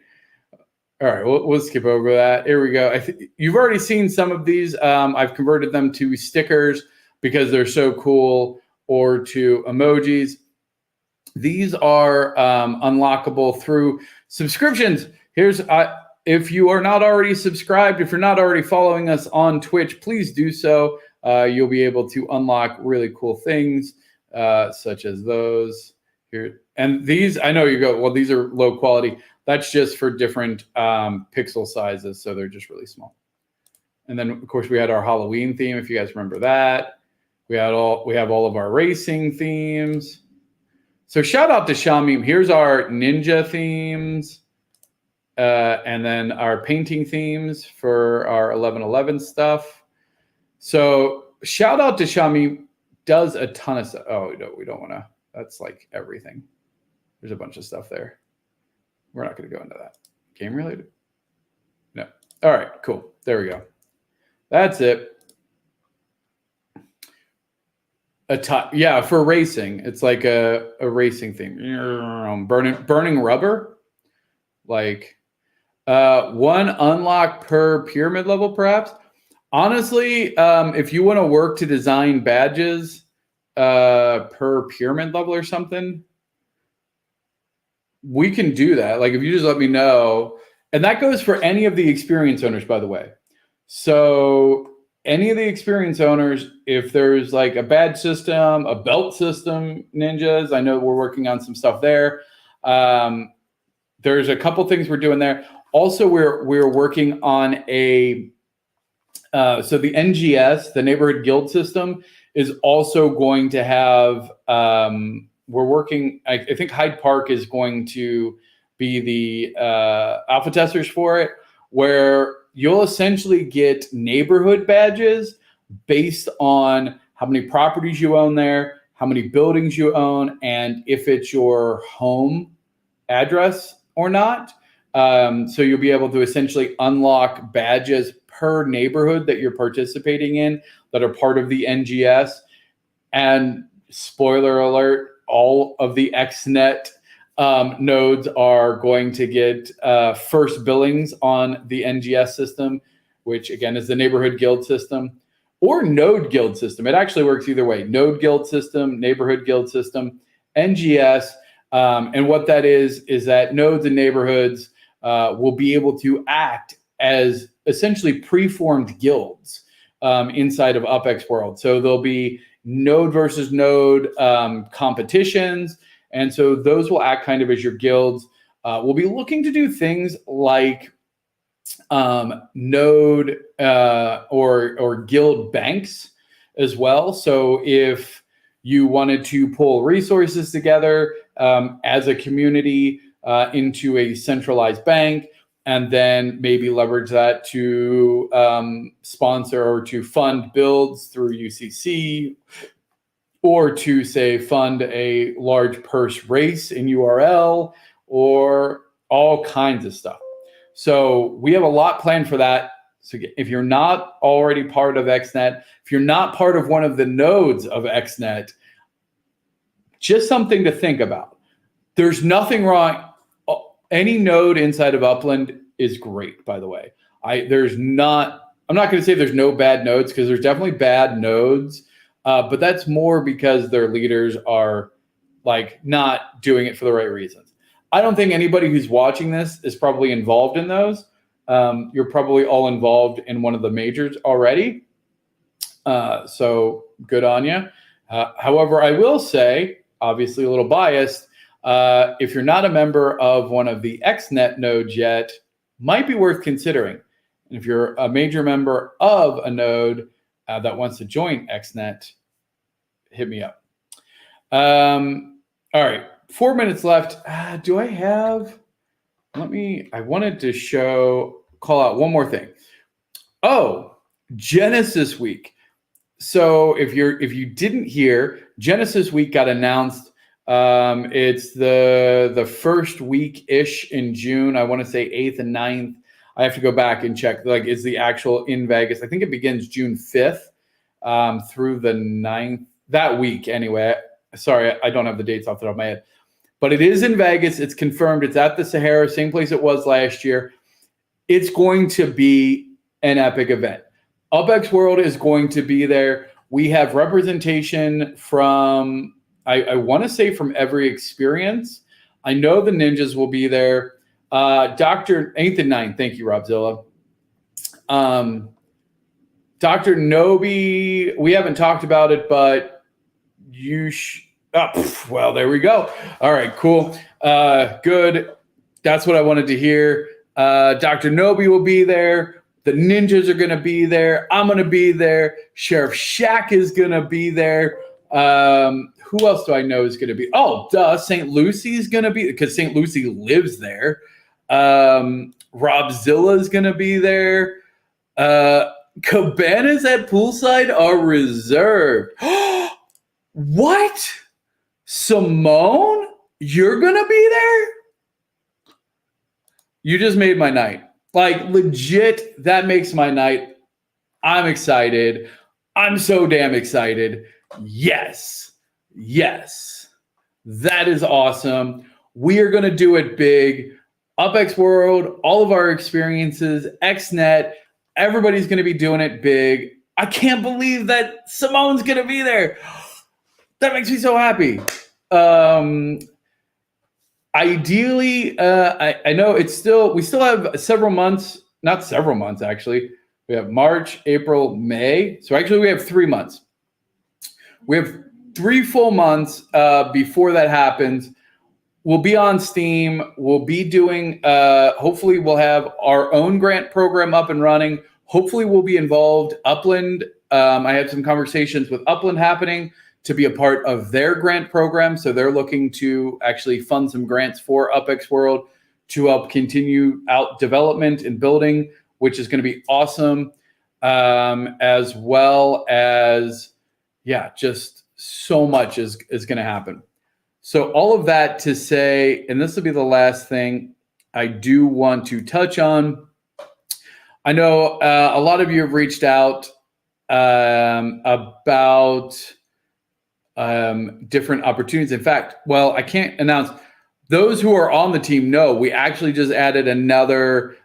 All right, we'll skip over that. Here we go. You've already seen some of these. I've converted them to stickers because they're so cool, or to emojis. These are unlockable through subscriptions. Here's if you are not already subscribed, if you're not already following us on Twitch, please do so. You'll be able to unlock really cool things such as those here. And these, I know you go, well, these are low quality. That's just for different pixel sizes, so they're just really small. And then, of course, we had our Halloween theme, if you guys remember that. We have all of our racing themes. So shout out to Shamim. Here's our ninja themes, and then our painting themes for our 11/11 stuff. So shout out to Shamim. Does a ton of stuff. Oh, no, we don't want to. That's like everything. There's a bunch of stuff there. We're not going to go into that. Game related? No. All right, cool. There we go. That's it. Yeah, for racing. It's like a racing theme. Burning rubber. Like one unlock per pyramid level, perhaps. Honestly, if you want to work to design badges per pyramid level or something, we can do that. Like if you just let me know. And that goes for any of the Xperience owners, by the way. So any of the Xperience owners, if there's like a badge system, a belt system, ninjas, I know we're working on some stuff there. There's a couple things we're doing there. Also, we're working on so the NGS, the neighborhood guild system, is also going to have, we're working, I think Hyde Park is going to be the alpha testers for it, where you'll essentially get neighborhood badges based on how many properties you own there, how many buildings you own, and if it's your home address or not. So you'll be able to essentially unlock badges per neighborhood that you're participating in that are part of the NGS. And spoiler alert, all of the XNet nodes are going to get first billings on the NGS system, which again is the neighborhood guild system or node guild system. It actually works either way: node guild system, neighborhood guild system, NGS. And what that is that nodes and neighborhoods will be able to act as essentially preformed guilds inside of UPX World. So there'll be node versus node competitions. And so those will act kind of as your guilds. We'll be looking to do things like node or guild banks as well. So if you wanted to pull resources together as a community into a centralized bank, and then maybe leverage that to sponsor or to fund builds through UCC, or to say fund a large purse race in URL, or all kinds of stuff. So we have a lot planned for that. So if you're not already part of XNet, if you're not part of one of the nodes of XNet, just something to think about. There's nothing wrong. Any node inside of Upland is great, by the way. I'm not going to say there's no bad nodes, because there's definitely bad nodes, but that's more because their leaders are like not doing it for the right reasons. I don't think anybody who's watching this is probably involved in those. You're probably all involved in one of the majors already. So good on you. However, I will say, obviously a little biased, if you're not a member of one of the XNet nodes yet, might be worth considering. And if you're a major member of a node that wants to join XNet, hit me up. All right, 4 minutes left. Do I have? I wanted to call out one more thing. Oh, Genesis Week. So if you didn't hear, Genesis Week got announced. It's the first week-ish in June. I want to say 8th and 9th. I have to go back and check. Like, it's the actual in Vegas. I think it begins June 5th through the 9th, that week anyway. Sorry, I don't have the dates off the top of my head. But it is in Vegas. It's confirmed. It's at the Sahara, same place it was last year. It's going to be an epic event. UPX World is going to be there. We have representation from, I want to say, from every Xperience. I know the ninjas will be there. Dr. 8th and 9th. Thank you, Robzilla. Dr. Nobi, we haven't talked about it, but well, there we go. All right, cool. Good. That's what I wanted to hear. Dr. Nobi will be there. The ninjas are going to be there. I'm going to be there. Sheriff Shaq is going to be there. Who else do I know is going to be? Oh, duh. St. Lucie is going to be, because St. Lucie lives there. Robzilla is going to be there. Cabanas at Poolside are reserved. What? Simone? You're going to be there? You just made my night. Like, legit, that makes my night. I'm excited. I'm so damn excited. Yes. Yes. That is awesome. We are going to do it big. UPX World, all of our experiences, XNet, everybody's going to be doing it big. I can't believe that Simone's going to be there. That makes me so happy. Ideally, I know we still have several months, not several months, actually. We have March, April, May. So actually we have 3 months. We have 3 full months before that happens. We'll be on Steam. We'll be doing, hopefully we'll have our own grant program up and running. Hopefully we'll be involved. Upland I had some conversations with Upland happening to be a part of their grant program. So they're looking to actually fund some grants for UPX World to help continue out development and building, which is going to be awesome. As well as, yeah, just so much is going to happen. So all of that to say, and this will be the last thing I do want to touch on. I know a lot of you have reached out about different opportunities. In fact, well, I can't announce. Those who are on the team know we actually just added another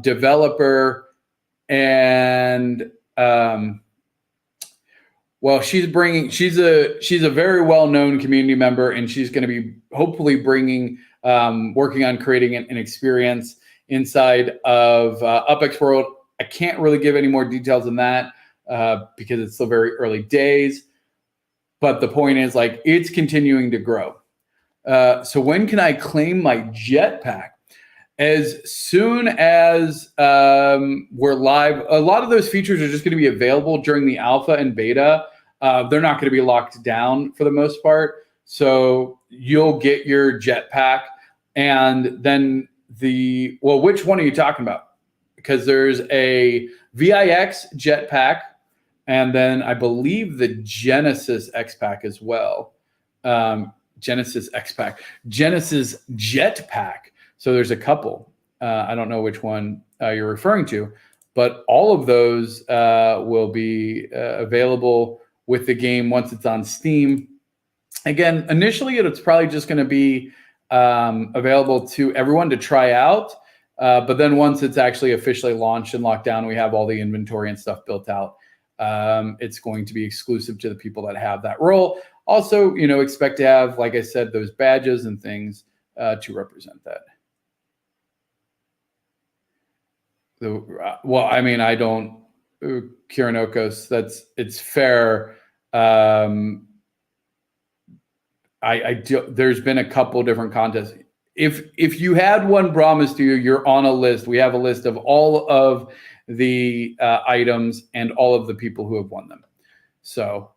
developer, and well, she's a very well-known community member, and she's going to be hopefully bringing working on creating an experience inside of UPX World. I can't really give any more details than that because it's still very early days. But the point is, like, it's continuing to grow. So when can I claim my jetpack? As soon as we're live, a lot of those features are just going to be available during the alpha and beta. They're not going to be locked down for the most part. So you'll get your jetpack, and then which one are you talking about? Because there's a VIX jetpack, and then I believe the Genesis X-Pack as well. Genesis X-Pack, Genesis Jetpack. So there's a couple. I don't know which one you're referring to, but all of those will be available with the game once it's on Steam. Again, initially it's probably just going to be available to everyone to try out. But then once it's actually officially launched and locked down, we have all the inventory and stuff built out. It's going to be exclusive to the people that have that role. Also, expect to have, like I said, those badges and things to represent that. Well, I mean, I don't, Kiranokos, it's fair. There's been a couple different contests. If you had one promised to you, you're on a list. We have a list of all of the items and all of the people who have won them. So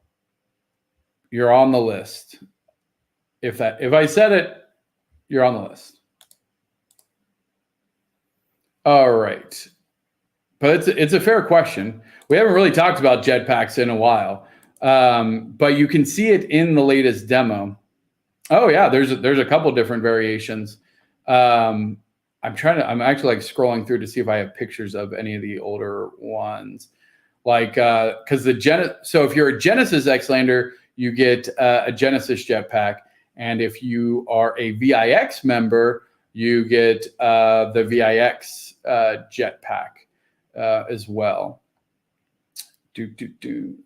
you're on the list. If I said it, you're on the list. All right. But it's a fair question. We haven't really talked about jetpacks in a while, but you can see it in the latest demo. Oh yeah, there's a couple different variations. I'm actually like scrolling through to see if I have pictures of any of the older ones. Like, because so if you're a Genesis X-Lander, you get a Genesis jetpack, and if you are a VIX member, you get the VIX jetpack as well.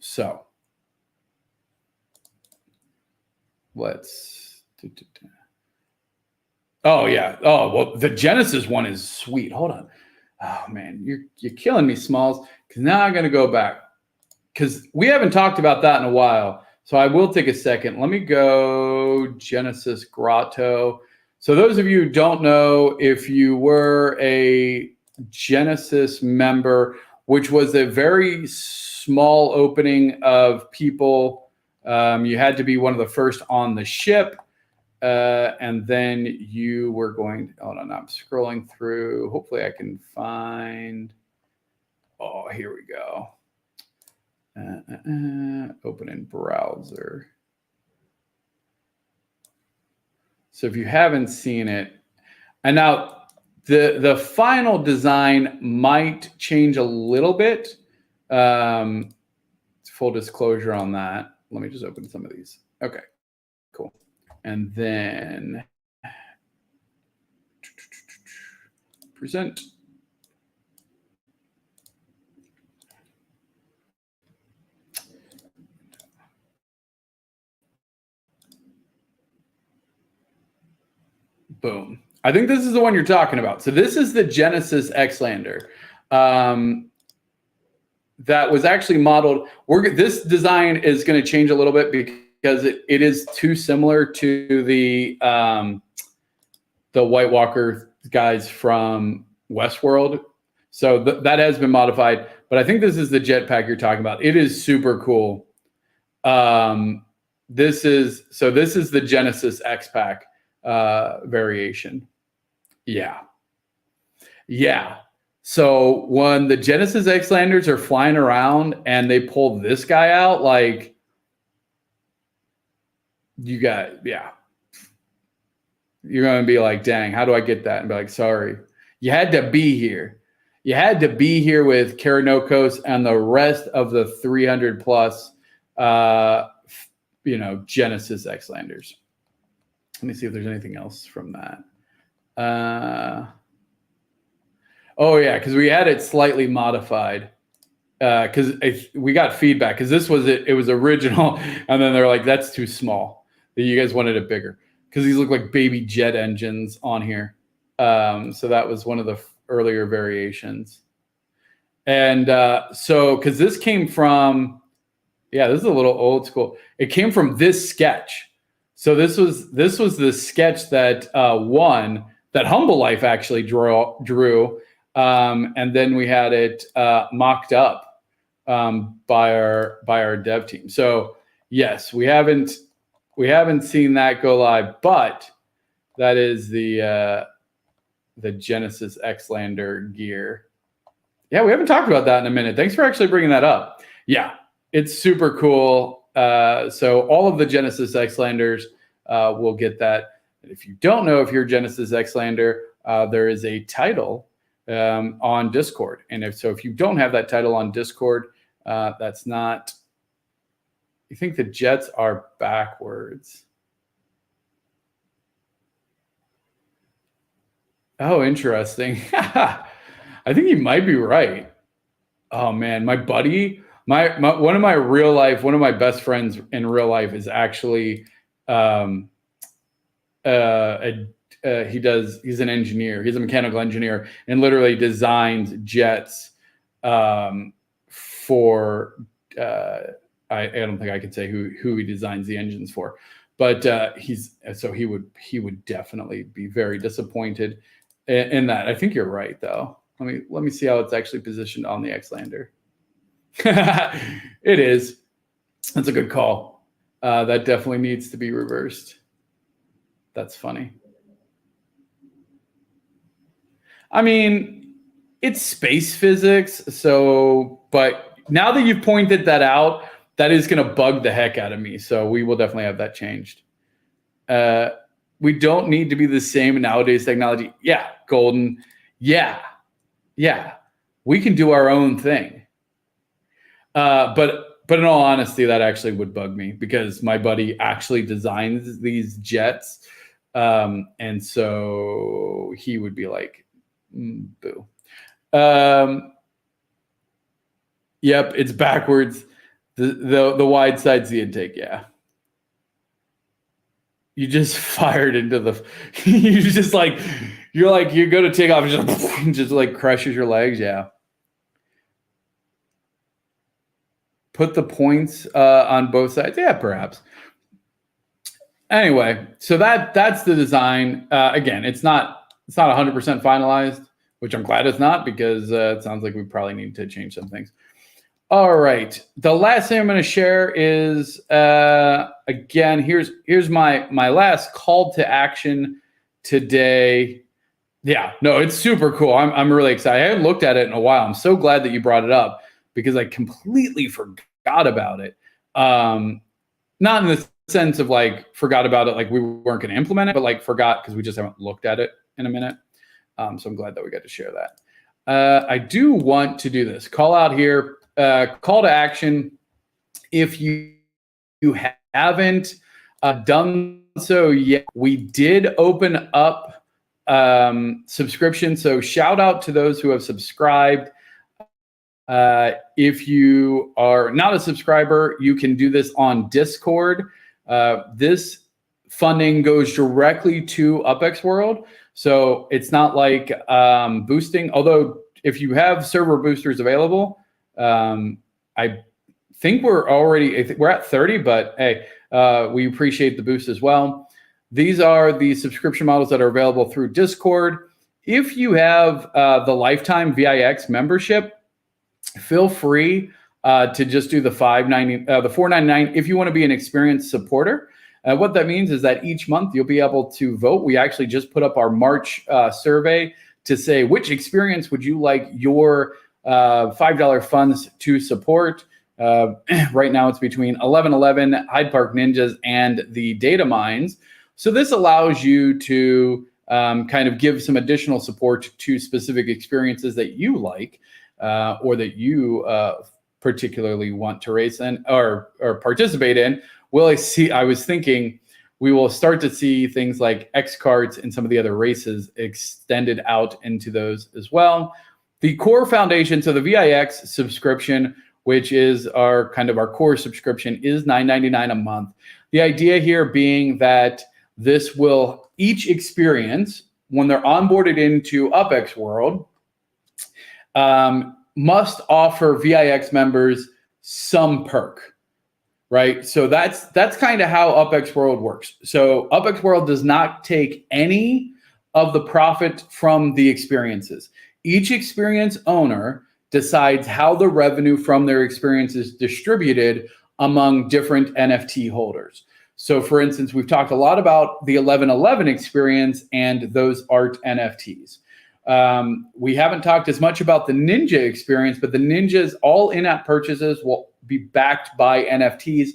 So let's. Oh yeah. Oh well, the Genesis one is sweet. Hold on. Oh man, you're killing me, Smalls. Because now I'm gonna go back because we haven't talked about that in a while. So I will take a second. Let me go Genesis Grotto. So those of you who don't know, if you were a Genesis member, which was a very small opening of people, you had to be one of the first on the ship. And then you were going, hold on, I'm scrolling through. Hopefully I can find, oh, here we go. Open in browser. So if you haven't seen it, and now the final design might change a little bit. Full disclosure on that. Let me just open some of these. Okay, cool. And then present. Boom. I think this is the one you're talking about. So this is the Genesis X-Lander that was actually modeled. This design is going to change a little bit because it is too similar to the White Walker guys from Westworld. So that has been modified. but I think this is the jetpack you're talking about. It is super cool. This is the Genesis X Pack variation. Yeah. So when the Genesis X-Landers are flying around and they pull this guy out, like you're going to be like, dang, how do I get that? And be like, sorry, you had to be here. You had to be here with Karanokos and the rest of the 300 plus, Genesis X-Landers. Let me see if there's anything else from that. Oh yeah, because we had it slightly modified. Because we got feedback, because this was it was original, and then they're like, that's too small. You guys wanted it bigger, because these look like baby jet engines on here. So that was one of the earlier variations. And so because this came from, this is a little old school. It came from this sketch. So this was the sketch that that Humble Life actually drew. And then we had it mocked up by our dev team. So yes, we haven't seen that go live, but that is the Genesis X-Lander gear. Yeah, we haven't talked about that in a minute. Thanks for actually bringing that up. Yeah, it's super cool. So all of the Genesis X-Landers will get that. And if you don't know if you're a Genesis X-Lander, there is a title on Discord. And if you don't have that title on Discord, that's not, you think the jets are backwards. Oh, interesting. I think you might be right. Oh man, my buddy, one of my best friends in real life is actually he's an engineer. He's a mechanical engineer and literally designs jets for I don't think I could say who he designs the engines for, but he would definitely be very disappointed in that. I think you're right though. Let me see how it's actually positioned on the X-Lander. It is. That's a good call. That definitely needs to be reversed. That's funny. I mean, it's space physics. So, but now that you've pointed that out, that is going to bug the heck out of me. So we will definitely have that changed. We don't need to be the same in nowadays technology. Yeah, Golden. Yeah. We can do our own thing. But in all honesty, that actually would bug me because my buddy actually designs these jets. And so he would be like, boo. Yep, it's backwards. The wide side's the intake, yeah. You just fired into the you go to take off and just like crushes your legs, yeah. Put the points on both sides, yeah, perhaps. Anyway, so that's the design. Again, it's not 100% finalized, which I'm glad it's not, because it sounds like we probably need to change some things. All right, the last thing I'm going to share is again, here's my last call to action today. Yeah, no, it's super cool. I'm really excited. I haven't looked at it in a while. I'm so glad that you brought it up because I completely forgot about it. Not in the sense of like forgot about it, like we weren't going to implement it, but like forgot because we just haven't looked at it in a minute. So I'm glad that we got to share that. I do want to do this call out here. Call to action. If you haven't done so yet, we did open up subscription. So shout out to those who have subscribed. If you are not a subscriber, you can do this on Discord. This funding goes directly to UPX World. So it's not like boosting, although if you have server boosters available, I think we're at 30, but hey, we appreciate the boost as well. These are the subscription models that are available through Discord. If you have the lifetime VIX membership, feel free to just do the $4.99 if you want to be an Xperience supporter. What that means is that each month you'll be able to vote. We actually just put up our March survey to say which Xperience would you like your $5 funds to support. Right now it's between 1111, Hyde Park Ninjas, and the Data Mines. So this allows you to kind of give some additional support to specific experiences that you like or that you particularly want to race in or participate in. I was thinking we will start to see things like Kartz and some of the other races extended out into those as well. The core foundation, so the VIX subscription, which is our core subscription, is $9.99 a month. The idea here being that each experience, when they're onboarded into UPX World, must offer VIX members some perk, right? So that's kind of how UPX World works. So UPX World does not take any of the profit from the experiences. Each experience owner decides how the revenue from their experience is distributed among different NFT holders. So for instance, we've talked a lot about the 1111 experience and those art NFTs. We haven't talked as much about the Ninja experience, but the Ninjas, all in-app purchases will be backed by NFTs,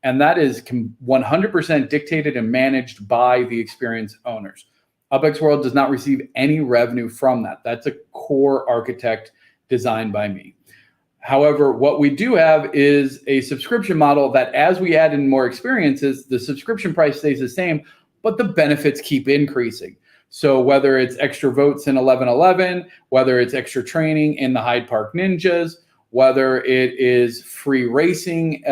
and that is 100% dictated and managed by the experience owners. UPX World does not receive any revenue from that. That's a core architect designed by me. However, what we do have is a subscription model that as we add in more experiences, the subscription price stays the same, but the benefits keep increasing. So whether it's extra votes in 1111, whether it's extra training in the Hyde Park Ninjas, whether it is free racing,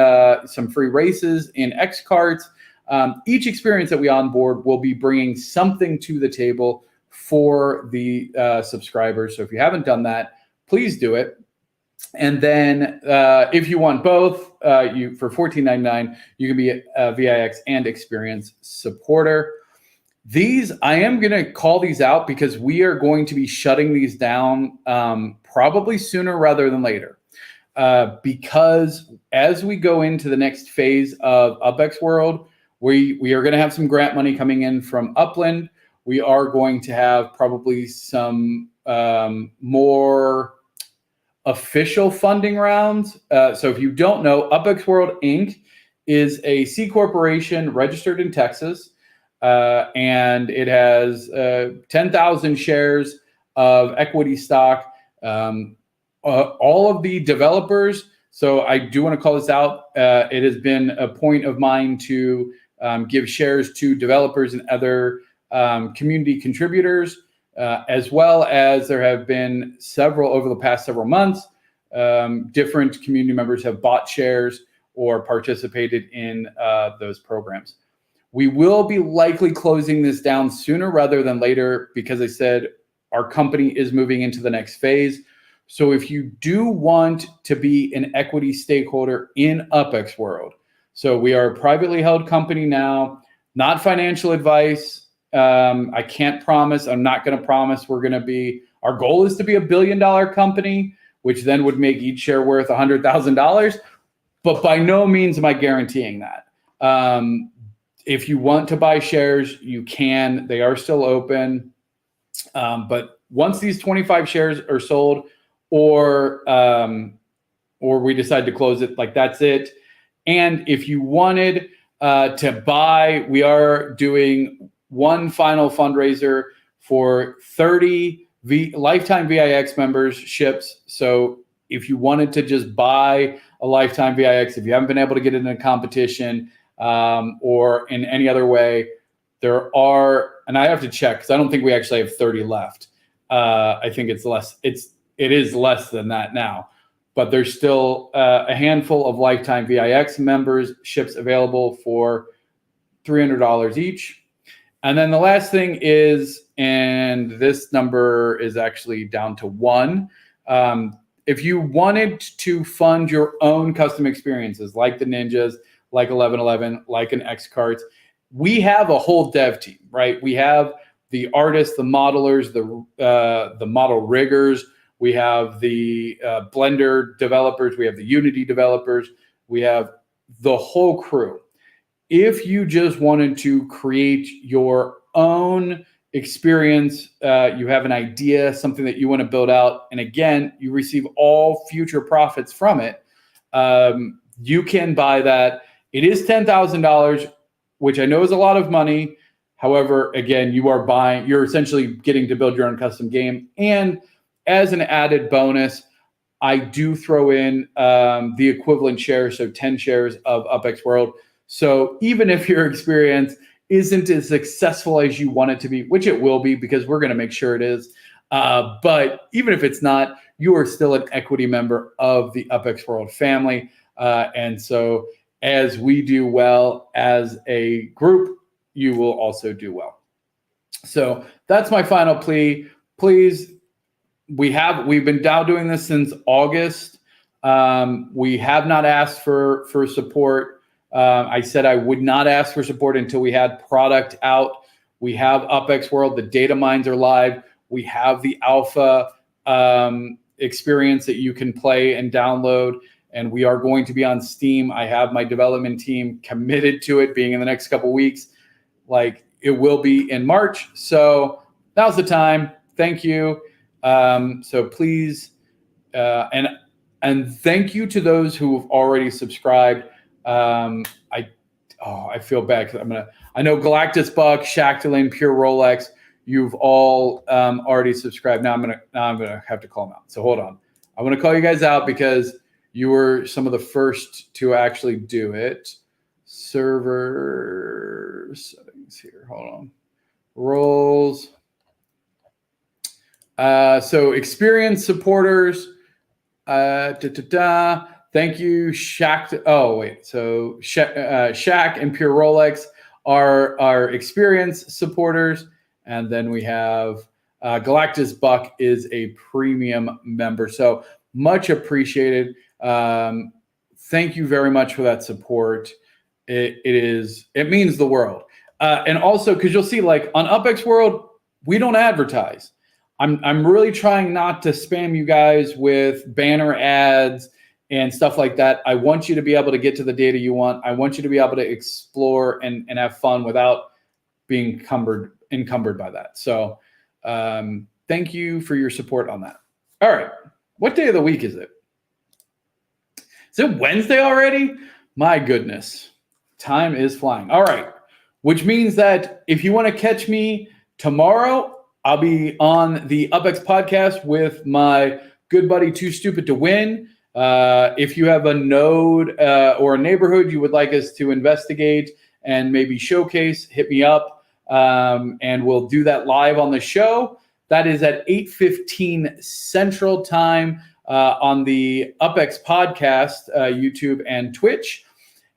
some free races in Kartz, each experience that we onboard will be bringing something to the table for the subscribers. So if you haven't done that, please do it. And then if you want both, for $14.99, you can be a VIX and Xperience supporter. I am going to call these out because we are going to be shutting these down probably sooner rather than later. Because as we go into the next phase of UPX World, we are going to have some grant money coming in from Upland. We are going to have probably some more official funding rounds. So if you don't know, UPX World Inc. is a C corporation registered in Texas, and it has 10,000 shares of equity stock. All of the developers, so I do want to call this out, it has been a point of mine to give shares to developers and other community contributors. As well as there have been over the past several months, different community members have bought shares or participated in those programs. We will be likely closing this down sooner rather than later because I said our company is moving into the next phase. So if you do want to be an equity stakeholder in UPX World, so we are a privately held company now, not financial advice. I can't promise. I'm not going to promise we're going to be. Our goal is to be $1 billion company, which then would make each share worth $100,000. But by no means am I guaranteeing that. If you want to buy shares, you can. They are still open. But once these 25 shares are sold, or we decide to close it, that's it. And if you wanted to buy, we are doing one final fundraiser for 30 lifetime VIX memberships. So if you wanted to just buy a lifetime VIX, if you haven't been able to get it in a competition or in any other way, there are, and I have to check because I don't think we actually have 30 left. I think it's less. It is less than that now, but there's still a handful of lifetime VIX memberships available for $300 each. And then the last thing is, and this number is actually down to 1. If you wanted to fund your own custom experiences, like the Ninjas, like 1111, like an Kartz, we have a whole dev team, right? We have the artists, the modelers, the model riggers. We have the Blender developers. We have the Unity developers. We have the whole crew. If you just wanted to create your own experience, you have an idea, something that you want to build out, and again, you receive all future profits from it, you can buy that. It is $10,000, which I know is a lot of money. However, again, you're essentially getting to build your own custom game. And as an added bonus, I do throw in the equivalent shares, so 10 shares of UPX World. So even if your experience isn't as successful as you want it to be, which it will be because we're going to make sure it is, but even if it's not, you are still an equity member of the UPX World family. And so as we do well as a group, you will also do well. So that's my final plea. Please, we've been now doing this since August. We have not asked for support. I said I would not ask for support until we had product out. We have UPX World. The data mines are live. We have the alpha experience that you can play and download. And we are going to be on Steam. I have my development team committed to it being in the next couple of weeks. Like it will be in March. So now's the time. Thank you. So please, and thank you to those who have already subscribed. I feel bad because I know Galactus Buck, Shacklin, Pure Rolex, you've all already subscribed. Now I'm gonna have to call them out. So hold on. I want to call you guys out because you were some of the first to actually do it. Server settings here. Hold on. Roles. So Xperience supporters. Thank you, Shaq. Oh wait. So Shaq and Pure Rolex are Xperience supporters, and then we have Galactus Buck is a premium member. So much appreciated. Thank you very much for that support. It means the world. And also because you'll see, like on UPX World, we don't advertise. I'm really trying not to spam you guys with banner ads and stuff like that. I want you to be able to get to the data you want. I want you to be able to explore and have fun without being encumbered by that. So thank you for your support on that. All right. What day of the week is it? Is it Wednesday already? My goodness. Time is flying. All right. Which means that if you want to catch me tomorrow, I'll be on the UPX podcast with my good buddy, Too Stupid to Win. If you have a node or a neighborhood you would like us to investigate and maybe showcase, hit me up and we'll do that live on the show. That is at 8:15 Central Time on the UPX podcast, YouTube and Twitch.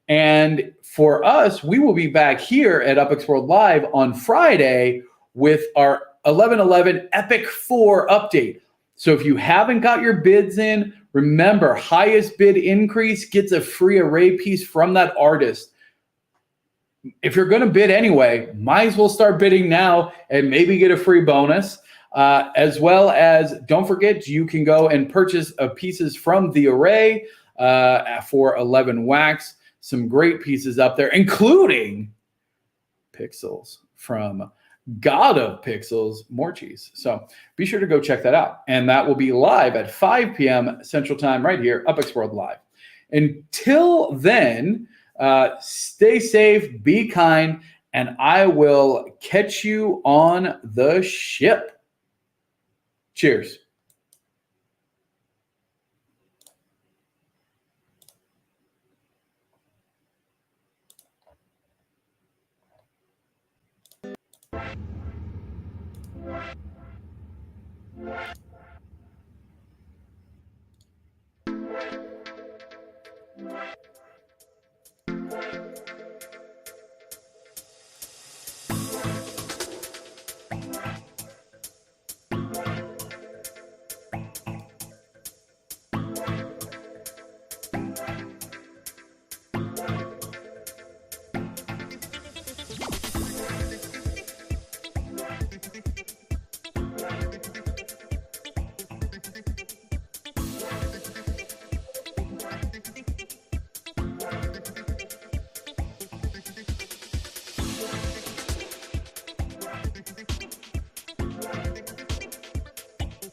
And for us, we will be back here at UPX World Live on Friday with our 11/11 Epic 4 update. So if you haven't got your bids in, remember, highest bid increase gets a free array piece from that artist. If you're going to bid anyway, might as well start bidding now and maybe get a free bonus. As well as, don't forget, you can go and purchase pieces from the array for 11 wax. Some great pieces up there, including Pixels from God of Pixels, Morchis. So be sure to go check that out. And that will be live at 5 p.m. Central Time right here, UPX World Live. Until then, stay safe, be kind, and I will catch you on the ship. Cheers.